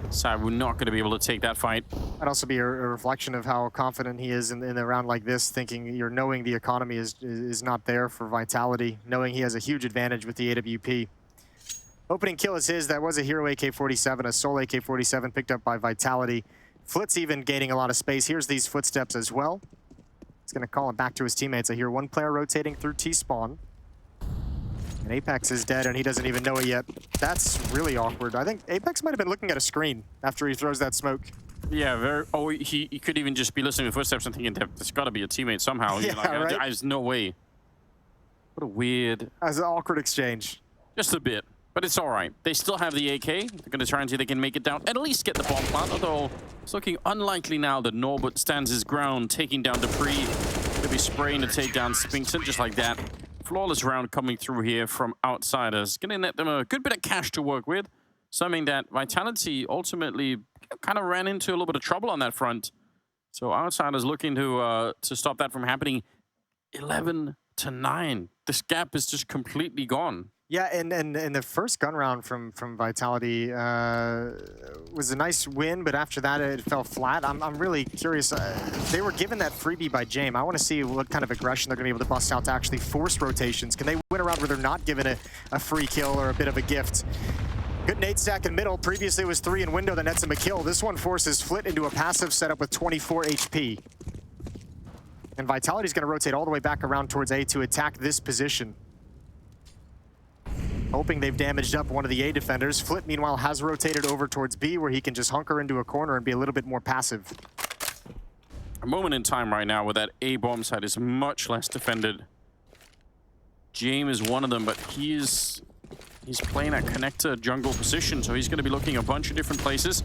So we're not going to be able to take that fight. That'd also be a reflection of how confident he is in a round like this, thinking you're knowing the economy is not there for Vitality, knowing he has a huge advantage with the AWP. Opening kill is his. That was a hero AK-47, a sole AK-47 picked up by Vitality. Flit's even gaining a lot of space. Here's these footsteps as well. He's going to call it back to his teammates. I hear one player rotating through T-spawn. And Apex is dead, and he doesn't even know it yet. That's really awkward. I think Apex might have been looking at a screen after he throws that smoke. Yeah, very. Oh, he could even just be listening to footsteps and thinking, there's got to be a teammate somehow. Yeah, like, right? There's no way. What a weird... As an awkward exchange. Just a bit. But it's all right. They still have the AK. They're going to try and see if they can make it down and at least get the bomb plant. Although it's looking unlikely now that Norbert stands his ground, taking down dupreeh. Going to be spraying to take down Spinkson just like that. Flawless round coming through here from Outsiders. Going to net them a good bit of cash to work with. Something that Vitality ultimately kind of ran into a little bit of trouble on that front. So Outsiders looking to stop that from happening. 11-9. This gap is just completely gone. Yeah, and the first gun round from Vitality was a nice win, but after that it fell flat. I'm really curious. They were given that freebie by Jame. I want to see what kind of aggression they're going to be able to bust out to actually force rotations. Can they win a round where they're not given a free kill or a bit of a gift? Good nade stack in middle. Previously it was 3 in window that nets him a kill. This one forces Flit into a passive setup with 24 HP. And Vitality's going to rotate all the way back around towards A to attack this position. Hoping they've damaged up one of the A defenders. Flit, meanwhile, has rotated over towards B, where he can just hunker into a corner and be a little bit more passive. A moment in time right now where that A bomb site is much less defended. Jame is one of them, but he's playing that connector jungle position, so he's going to be looking a bunch of different places.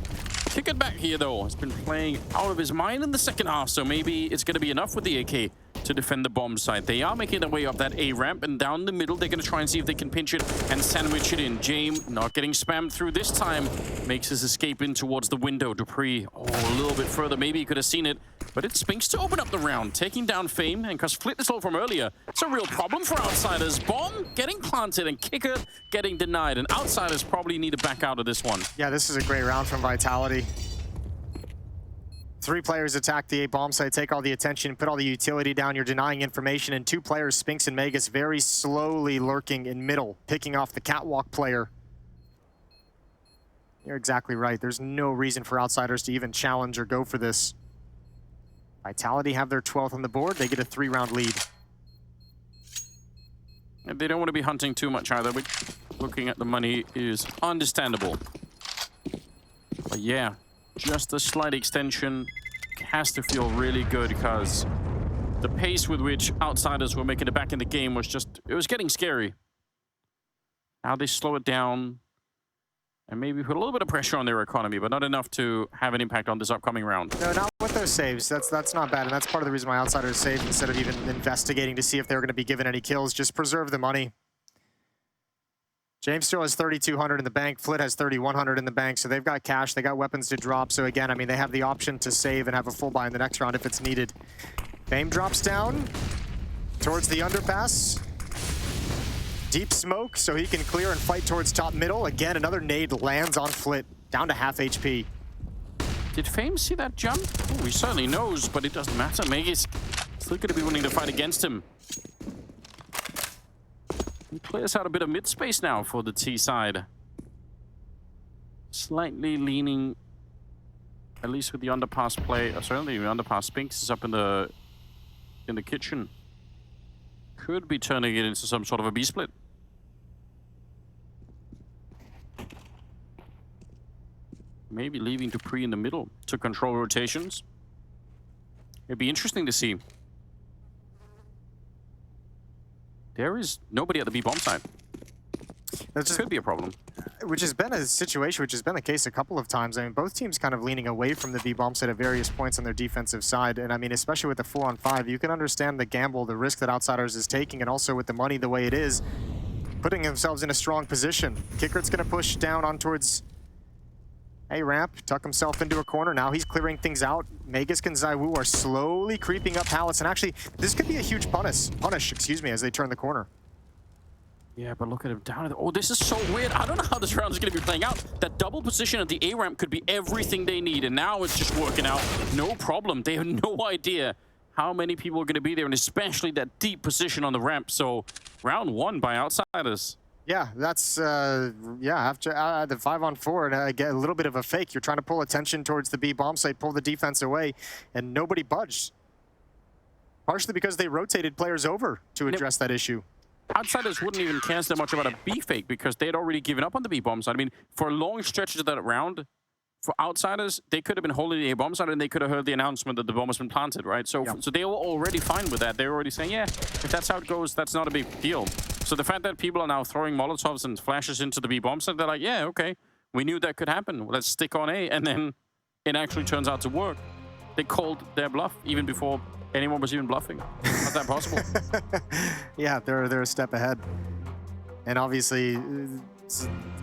Qikert back here, though, has been playing out of his mind in the second half, so maybe it's going to be enough with the AK to defend the bomb site. They are making their way up that A ramp, and down the middle, they're going to try and see if they can pinch it and sandwich it in. Jame not getting spammed through this time, makes his escape in towards the window. dupreeh, a little bit further, maybe he could have seen it, but it Spinks to open up the round, taking down Fame, and because Flit is all from earlier, it's a real problem for Outsiders. Bomb getting planted, and Qikert getting denied, and Outsiders probably need to back out of this one. Yeah, this is a great round from Vitality. 3 players attack the A bomb site, take all the attention, put all the utility down. You're denying information, and 2 players, Spinks and Magisk, very slowly lurking in middle, picking off the catwalk player. You're exactly right. There's no reason for Outsiders to even challenge or go for this. Vitality have their 12th on the board. They get a 3-round lead. They don't want to be hunting too much either, but looking at the money is understandable. But yeah, just a slight extension has to feel really good, because the pace with which Outsiders were making it back in the game was just, it was getting scary. Now they slow it down and maybe put a little bit of pressure on their economy, but not enough to have an impact on this upcoming round. No, not with those saves. That's not bad, and that's part of the reason why Outsiders saved instead of even investigating to see if they were going to be given any kills. Just preserve the money. James still has 3,200 in the bank. Flit has 3,100 in the bank, so they've got cash. They got weapons to drop. So again, I mean, they have the option to save and have a full buy in the next round if it's needed. Fame drops down towards the underpass. Deep smoke, so he can clear and fight towards top middle. Again, another nade lands on Flit, down to half HP. Did Fame see that jump? Oh, he certainly knows, but it doesn't matter. Magisk still going to be willing to fight against him. He clears out a bit of mid space now for the T side. Slightly leaning, at least with the underpass play. Certainly, the underpass Spinks is up in the kitchen. Could be turning it into some sort of a B split. Maybe leaving dupreeh in the middle to control rotations. It'd be interesting to see. There is nobody at the B bomb side. That could be a problem. Which has been a situation, which has been the case a couple of times. I mean, both teams kind of leaning away from the B bomb site at various points on their defensive side. And I mean, especially with the 4-on-5, you can understand the gamble, the risk that Outsiders is taking, and also with the money the way it is, putting themselves in a strong position. Qikert's going to push down on towards A ramp, tuck himself into a corner. Now he's clearing things out. Magisk and ZywOo are slowly creeping up pallets, and actually, this could be a huge punish, as they turn the corner. Yeah, but look at him down. Oh, this is so weird. I don't know how this round is going to be playing out. That double position at the A ramp could be everything they need, and now it's just working out. No problem. They have no idea how many people are going to be there, and especially that deep position on the ramp. So, round 1 by Outsiders. Yeah, that's after the 5-on-4 and get a little bit of a fake. You're trying to pull attention towards the B bomb site, pull the defense away, and nobody budged. Partially because they rotated players over to address that issue. Outsiders wouldn't even care so much about a B fake because they had already given up on the B bomb side. I mean, for long stretches of that round, for outsiders, they could have been holding the A bomb side and they could have heard the announcement that the bomb has been planted, right? So, so they were already fine with that. They were already saying, yeah, if that's how it goes, that's not a big deal. So the fact that people are now throwing Molotovs and flashes into the B bomb side, they're like, yeah, okay, we knew that could happen. Let's stick on A, and then it actually turns out to work. They called their bluff even before anyone was even bluffing. How's that possible? Yeah, they're a step ahead. And obviously,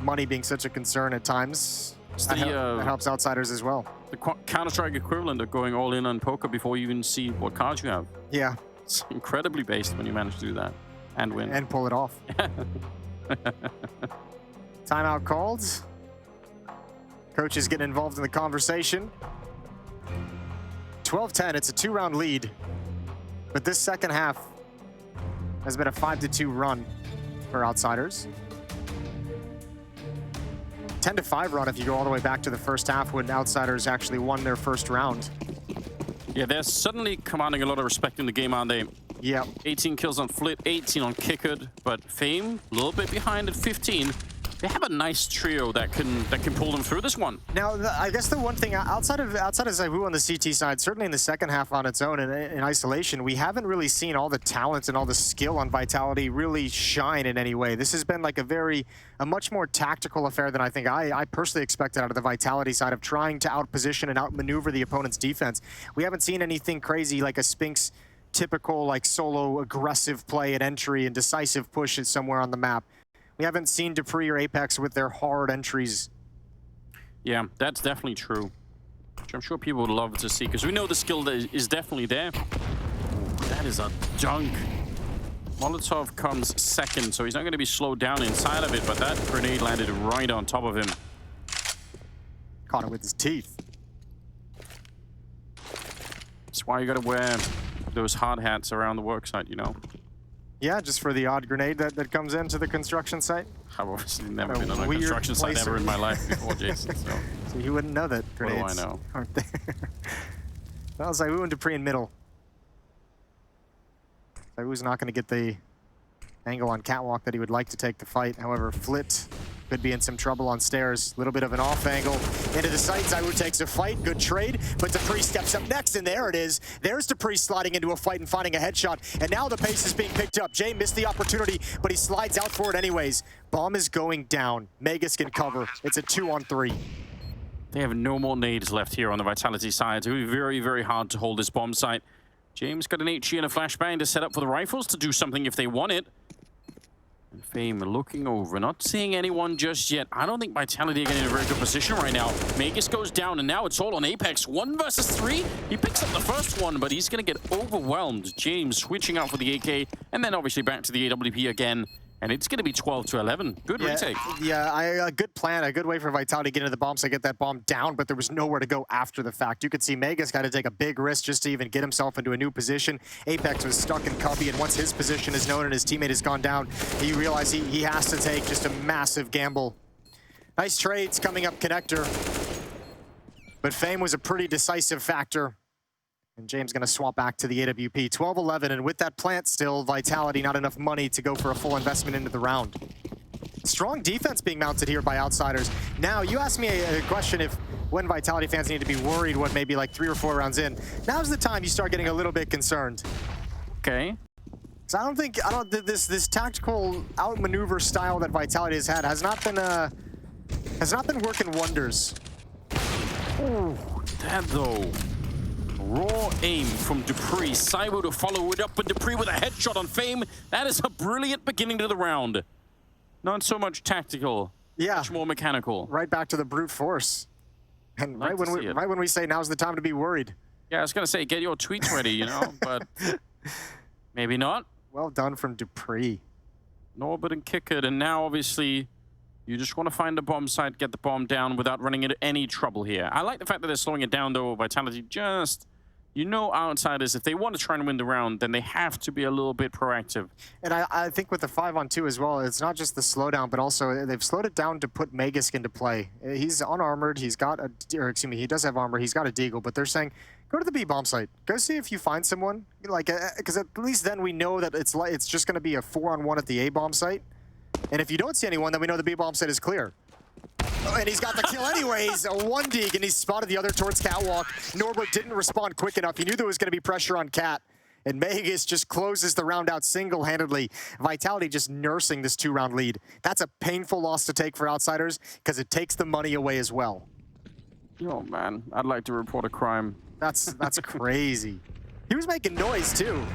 money being such a concern at times, that helps outsiders as well. The Counter-Strike equivalent of going all in on poker before you even see what cards you have. Yeah. It's incredibly based when you manage to do that and win. And pull it off. Timeout called. Coach is getting involved in the conversation. 12-10, it's a 2-round lead. But this second half has been a 5-2 run for outsiders. 10-5 run if you go all the way back to the first half when outsiders actually won their first round. Yeah, they're suddenly commanding a lot of respect in the game, aren't they? Yeah. 18 kills on Flit, 18 on Qikert, but Fame a little bit behind at 15. They have a nice trio that can pull them through this one. Now, I guess the one thing outside of Zaiwu on the CT side, certainly in the second half on its own in isolation, we haven't really seen all the talent and all the skill on Vitality really shine in any way. This has been like a much more tactical affair than I think I personally expected out of the Vitality side of trying to outposition and outmaneuver the opponent's defense. We haven't seen anything crazy like a Spinks typical like solo aggressive play at entry and decisive pushes somewhere on the map. We haven't seen dupreeh or Apex with their hard entries. Yeah, that's definitely true. Which I'm sure people would love to see, because we know the skill that is definitely there. Ooh, that is a dunk. Molotov comes second, so he's not going to be slowed down inside of it, but that grenade landed right on top of him. Caught it with his teeth. That's why you got to wear those hard hats around the work site, you know? Yeah, just for the odd grenade that comes into the construction site. I've obviously never been on a construction site ever in my life before, Jason, so... So you wouldn't know that grenades what do I know? Aren't there. Well, Zaiwu and dupreeh in middle. Zaiwu's not going to get the angle on Catwalk that he would like to take the fight. However, Flit could be in some trouble on stairs. A little bit of an off angle into the site. Zaiwu takes a fight. Good trade. But dupreeh steps up next, and there it is. There's dupreeh sliding into a fight and finding a headshot. And now the pace is being picked up. Jay missed the opportunity, but he slides out for it anyways. Bomb is going down. Magisk can cover. It's a 2-on-3. They have no more nades left here on the Vitality side. It will be very, very hard to hold this bomb site. James got an HE and a flashbang to set up for the rifles to do something if they want it. And Fame looking over, not seeing anyone just yet. I don't think Vitality are getting in a very good position right now. Magisk goes down, and now it's all on Apex. 1 versus 3. He picks up the first one, but he's going to get overwhelmed. James switching out for the AK, and then obviously back to the AWP again. And it's going to be 12-11. Good retake. Yeah, a good plan, a good way for Vitality to get into the bomb, so get that bomb down, but there was nowhere to go after the fact. You could see Magisk had to take a big risk just to even get himself into a new position. Apex was stuck in cubby, and once his position is known and his teammate has gone down, he realized he has to take just a massive gamble. Nice trades coming up connector. But Fame was a pretty decisive factor. And James going to swap back to the AWP. 12-11, and with that plant still, Vitality, not enough money to go for a full investment into the round. Strong defense being mounted here by outsiders. Now, you asked me a question if when Vitality fans need to be worried what maybe like 3 or 4 rounds in. Now's the time you start getting a little bit concerned. Okay. So I don't think this tactical outmaneuver style that Vitality has had has not been working wonders. Oh, that though. Raw aim from dupreeh. Cybo to follow it up, but dupreeh with a headshot on Fame. That is a brilliant beginning to the round. Not so much tactical, much more mechanical. Right back to the brute force. And right when we say now's the time to be worried. Yeah, I was gonna say get your tweets ready, you know, but maybe not. Well done from dupreeh. Norbert and Qikert, and now obviously you just want to find the bomb site, get the bomb down without running into any trouble here. I like the fact that they're slowing it down though. Vitality just You know, outsiders, if they want to try and win the round, then they have to be a little bit proactive. And I think with the 5-on-2 as well, it's not just the slowdown, but also they've slowed it down to put Magisk into play. He's unarmored. He's got a, or excuse me, he does have armor. He's got a deagle, but they're saying, go to the B bomb site. Go see if you find someone. Like, because at least then we know that it's just going to be a 4-on-1 at the A bomb site. And if you don't see anyone, then we know the B bomb site is clear. And he's got the kill anyways, a 1 dig, and he spotted the other towards Catwalk. Norbert didn't respond quick enough. He knew there was going to be pressure on Cat. And Magisk just closes the round out single-handedly. Vitality just nursing this 2-round lead. That's a painful loss to take for outsiders, because it takes the money away as well. Oh man, I'd like to report a crime. That's crazy. He was making noise too.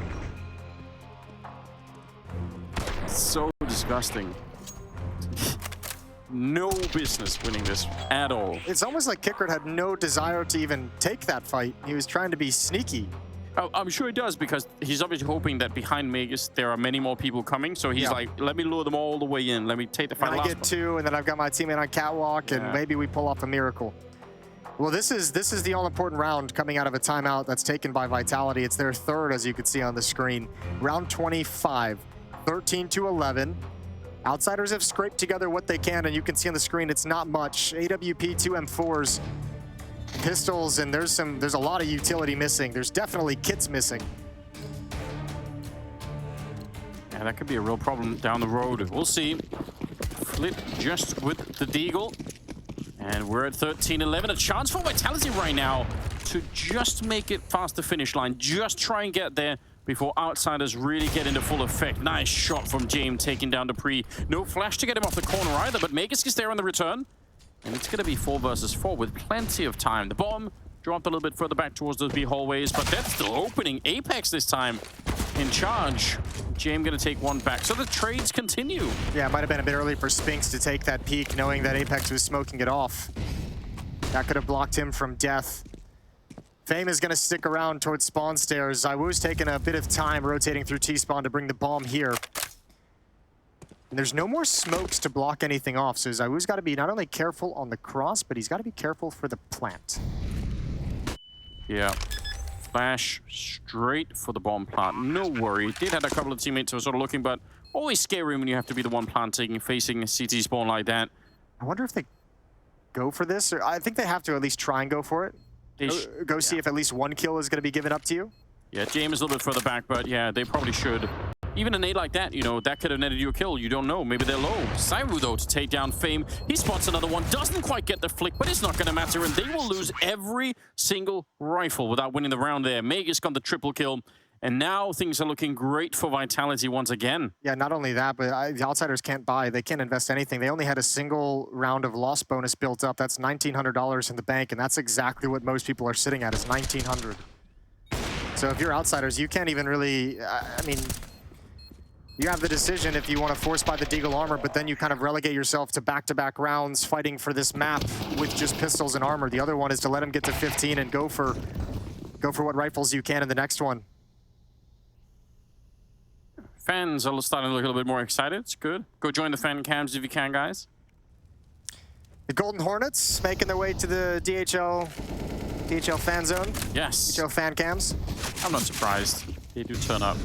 So disgusting. No business winning this at all. It's almost like Qikert had no desire to even take that fight. He was trying to be sneaky. Oh, I'm sure he does, because he's obviously hoping that behind Magisk there are many more people coming. So he's like, let me lure them all the way in. Let me take the fight. And I get 2, and then I've got my teammate on Catwalk, and maybe we pull off a miracle. Well, this is the all-important round coming out of a timeout that's taken by Vitality. It's their 3rd, as you can see on the screen. Round 25, 13-11. Outsiders have scraped together what they can, and you can see on the screen it's not much. AWP, 2 M4s, pistols, and there's a lot of utility missing. There's definitely kits missing. Yeah, that could be a real problem down the road. We'll see. Flit just with the deagle. And we're at 13-11. A chance for Vitality right now to just make it past the finish line. Just try and get there before outsiders really get into full effect. Nice shot from James taking down dupreeh. No flash to get him off the corner either, but Magisk is there on the return. And it's going to be 4 versus 4 with plenty of time. The bomb dropped a little bit further back towards those B hallways, but that's still opening. Apex this time in charge. James going to take 1 back. So the trades continue. Yeah, it might have been a bit early for Spinks to take that peek, knowing that Apex was smoking it off. That could have blocked him from death. Fame is going to stick around towards spawn stairs. Zywoo's taking a bit of time rotating through T-spawn to bring the bomb here. And there's no more smokes to block anything off, so Zywoo's got to be not only careful on the cross, but he's got to be careful for the plant. Yeah. Flash straight for the bomb plant. No worry. Did have a couple of teammates who were sort of looking, but always scary when you have to be the one planting and facing a CT spawn like that. I wonder if they go for this, or I think they have to at least try and go for it. Go see if at least 1 kill is going to be given up to you. Yeah, James is a little bit further back, but yeah, they probably should. Even a nade like that, you know, that could have netted you a kill. You don't know. Maybe they're low. Zywoo, though, to take down Fame. He spots another one. Doesn't quite get the flick, but it's not going to matter. And they will lose every single rifle without winning the round there. Magisk on the triple kill. And now things are looking great for Vitality once again. Yeah, not only that, but the outsiders can't buy. They can't invest anything. They only had a single round of loss bonus built up. That's $1,900 in the bank, and that's exactly what most people are sitting at, is $1,900. So if you're outsiders, you can't even really, I mean, you have the decision if you want to force buy the deagle armor, but then you kind of relegate yourself to back-to-back rounds fighting for this map with just pistols and armor. The other one is to let him get to 15 and go for what rifles you can in the next one. Fans are starting to look a little bit more excited. It's good. Go join the fan cams if you can, guys. The Golden Hornets making their way to the DHL fan zone. Yes. DHL fan cams. I'm not surprised. They do turn up.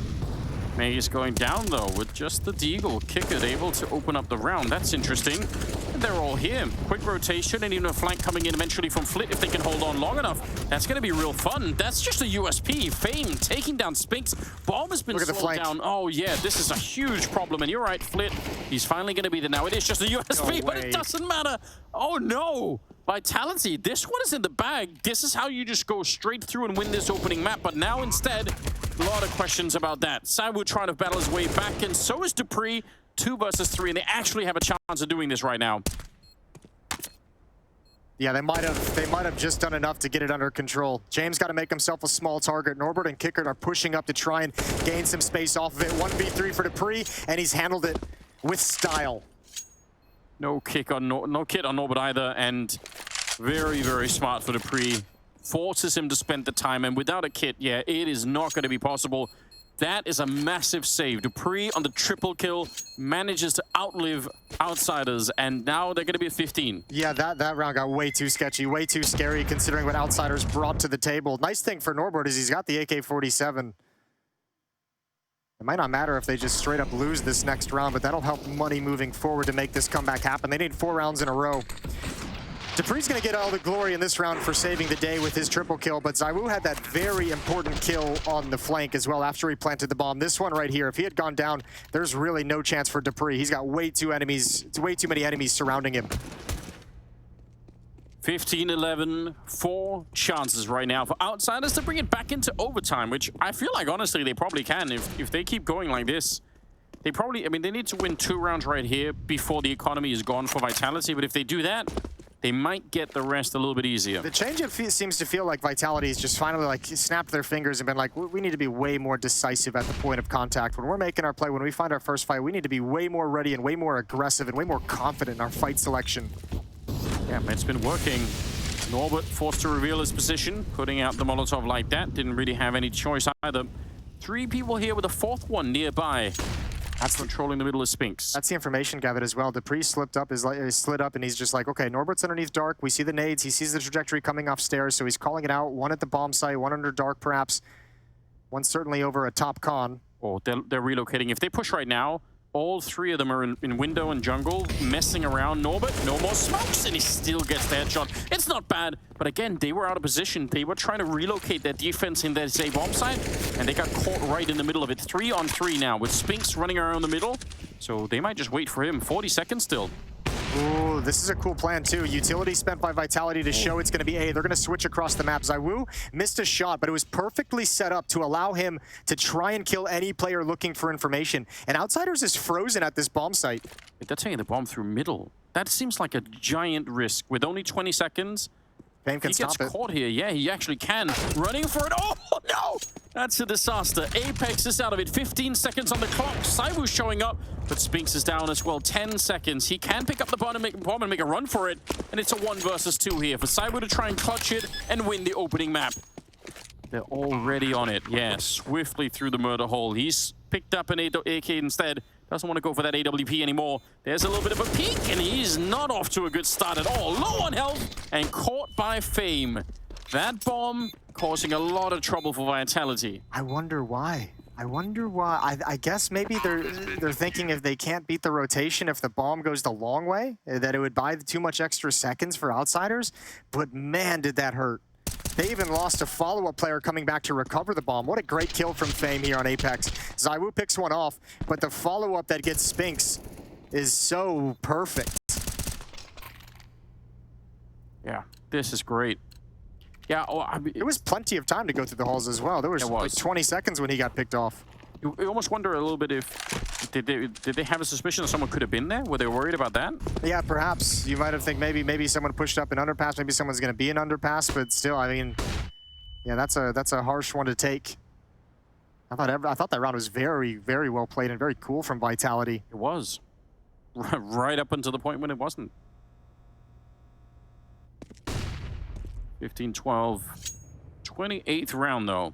Magisk going down, though, with just the deagle. Qikert able to open up the round. That's interesting. And they're all here. Quick rotation and even a flank coming in eventually from Flit if they can hold on long enough. That's going to be real fun. That's just a USP. Fame taking down Spinks. Bomb has been slowed down. Oh, yeah, this is a huge problem. And you're right, Flit. He's finally going to be there now. It is just a USP, but it doesn't matter. Oh, no. Vitality, this one is in the bag. This is how you just go straight through and win this opening map. But now instead, a lot of questions about that. Zywoo trying to battle his way back, and so is dupreeh. 2 versus 3, and they actually have a chance of doing this right now. Yeah, they might have just done enough to get it under control. James got to make himself a small target. Norbert and Qikert are pushing up to try and gain some space off of it. 1v3 for dupreeh, and he's handled it with style. No kit on Norbert either, and very, very smart for dupreeh. Forces him to spend the time, and without a kit, yeah, it is not going to be possible. That is a massive save. dupreeh on the triple kill manages to outlive Outsiders, and now they're going to be at 15. Yeah, that round got way too sketchy, way too scary considering what Outsiders brought to the table. Nice thing for Norbert is he's got the AK-47. It might not matter if they just straight up lose this next round, but that'll help money moving forward to make this comeback happen. They need 4 rounds in a row. dupreeh's going to get all the glory in this round for saving the day with his triple kill, but ZywOo had that very important kill on the flank as well after he planted the bomb. This one right here, if he had gone down, there's really no chance for dupreeh. He's got way too many enemies surrounding him. 15-11, 4 chances right now for Outsiders to bring it back into overtime, which I feel like, honestly, they probably can. If they keep going like this, they probably, I mean, they need to win 2 rounds right here before the economy is gone for Vitality, but if they do that, they might get the rest a little bit easier. The change-up seems to feel like Vitality's just finally like snapped their fingers and been like, we need to be way more decisive at the point of contact. When we're making our play, when we find our first fight, we need to be way more ready and way more aggressive and way more confident in our fight selection. Yeah, it's been working. Norbert forced to reveal his position, putting out the Molotov like that. Didn't really have any choice either. 3 people here with a 4th one nearby. That's controlling the middle of Spinks. That's the information gathered as well. dupreeh slid up, and he's just like, okay, Norbert's underneath dark. We see the nades. He sees the trajectory coming off stairs, so he's calling it out. 1 at the bomb site, 1 under dark, perhaps. 1 certainly over a top con. Oh, they're relocating. If they push right now, all 3 of them are in window and jungle, messing around. Norbert, no more smokes, and he still gets the headshot. It's not bad, but again, they were out of position. They were trying to relocate their defense in their say bomb site, and they got caught right in the middle of it. 3 on 3 now, with Spinks running around the middle. So they might just wait for him. 40 seconds still. Ooh, this is a cool plan too. Utility spent by Vitality to show it's going to be A. They're going to switch across the map. ZywOo missed a shot, but it was perfectly set up to allow him to try and kill any player looking for information. And Outsiders is frozen at this bomb site. They're taking the bomb through middle. That seems like a giant risk. With only 20 seconds, Fame can he stop gets it. caught here. Yeah, he actually can. Running for it. Oh, no! That's a disaster. Apex is out of it. 15 seconds on the clock. ZywOo showing up, but Spinks is down as well. 10 seconds. He can pick up the bomb and make a run for it. And it's a 1 versus 2 here for ZywOo to try and clutch it and win the opening map. They're already on it. Yeah, swiftly through the murder hole. He's picked up an AK instead. Doesn't want to go for that AWP anymore. There's a little bit of a peek, and he's not off to a good start at all. Low on health and caught by Fame. That bomb causing a lot of trouble for Vitality. I wonder why. I guess maybe they're thinking if they can't beat the rotation, if the bomb goes the long way, that it would buy too much extra seconds for Outsiders. But man, did that hurt. They even lost a follow-up player coming back to recover the bomb. What a great kill from Fame here on Apex. ZywOo picks one off, but the follow-up that gets Spinks is so perfect. Yeah, this is great. Yeah, oh, I mean, It was plenty of time to go through the halls as well. There was like 20 seconds when he got picked off. you almost wonder a little bit if did they have a suspicion that someone could have been there? Were they worried about that? Yeah, perhaps. You might have think maybe someone pushed up an underpass. Maybe someone's going to be an underpass, but still, I mean, yeah, that's a harsh one to take. I thought that round was very, very well played and very cool from Vitality. It was. Right up until the point when it wasn't. 15-12. 28th round, though.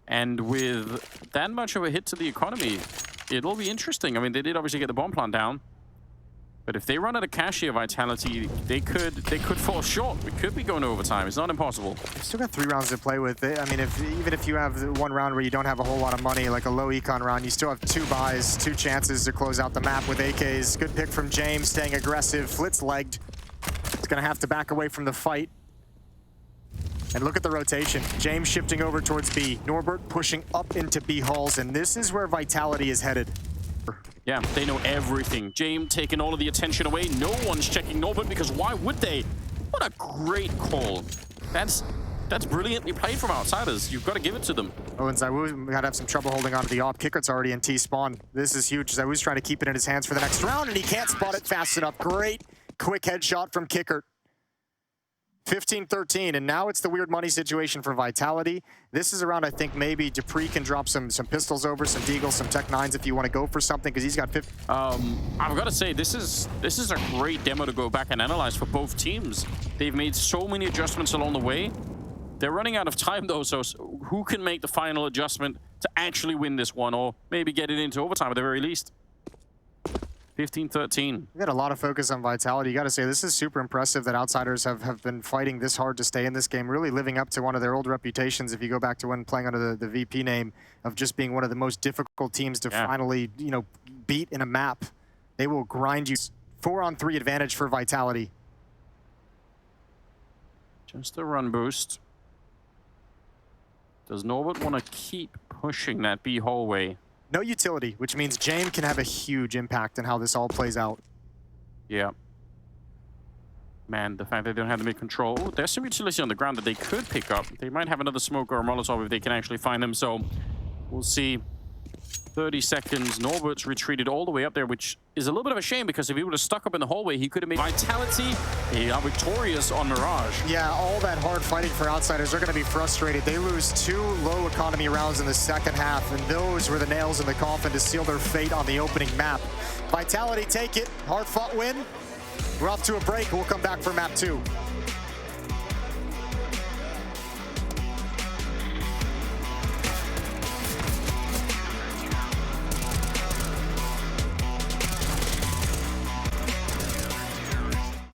And with that much of a hit to the economy, it'll be interesting. I mean, they did obviously get the bomb plant down. But if they run out of cash here, Vitality, they could fall short. We could be going to overtime. It's not impossible. You've still got 3 rounds to play with. I mean, even if you have the 1 round where you don't have a whole lot of money, like a low econ round, you still have 2 buys, 2 chances to close out the map with AKs. Good pick from James, staying aggressive. Flitz legged. He's going to have to back away from the fight. And look at the rotation. James shifting over towards B. Norbert pushing up into B halls, and this is where Vitality is headed. Yeah, they know everything. James taking all of the attention away. No one's checking Norbert because why would they? What a great call. That's brilliantly played from Outsiders. You've got to give it to them. Oh, and ZywOo got to have some trouble holding on to the op. Qikert's already in T-spawn. This is huge. ZywOo's trying to keep it in his hands for the next round, and he can't spot it fast enough. Great quick headshot from Qikert. 15-13, and now it's the weird money situation for Vitality. This is around, I think maybe dupreeh can drop some pistols over, some deagles, some Tech 9s if you want to go for something, because he's got 50. I've got to say, this is a great demo to go back and analyze for both teams. They've made so many adjustments along the way. They're running out of time, though, so who can make the final adjustment to actually win this one, or maybe get it into overtime at the very least? 15-13. We got a lot of focus on Vitality. You got to say, this is super impressive that Outsiders have been fighting this hard to stay in this game, really living up to one of their old reputations, if you go back to when playing under the VP name, of just being one of the most difficult teams to finally, you know, beat in a map. They will grind you. 4-on-3 advantage for Vitality. Just a run boost. Does Norbert want to keep pushing that B hallway? No utility, which means Jame can have a huge impact on how this all plays out. Yeah. Man, the fact they don't have the mid control. There's some utility on the ground that they could pick up. They might have another smoke or a Molotov if they can actually find them, so we'll see. 30 seconds. Norbert's retreated all the way up there, which is a little bit of a shame, because if he would have stuck up in the hallway, he could have made Vitality. They are victorious on Mirage. Yeah, all that hard fighting for Outsiders, they're going to be frustrated. They lose 2 low economy rounds in the second half, and those were the nails in the coffin to seal their fate on the opening map. Vitality take it. Hard-fought win. We're off to a break. We'll come back for map 2.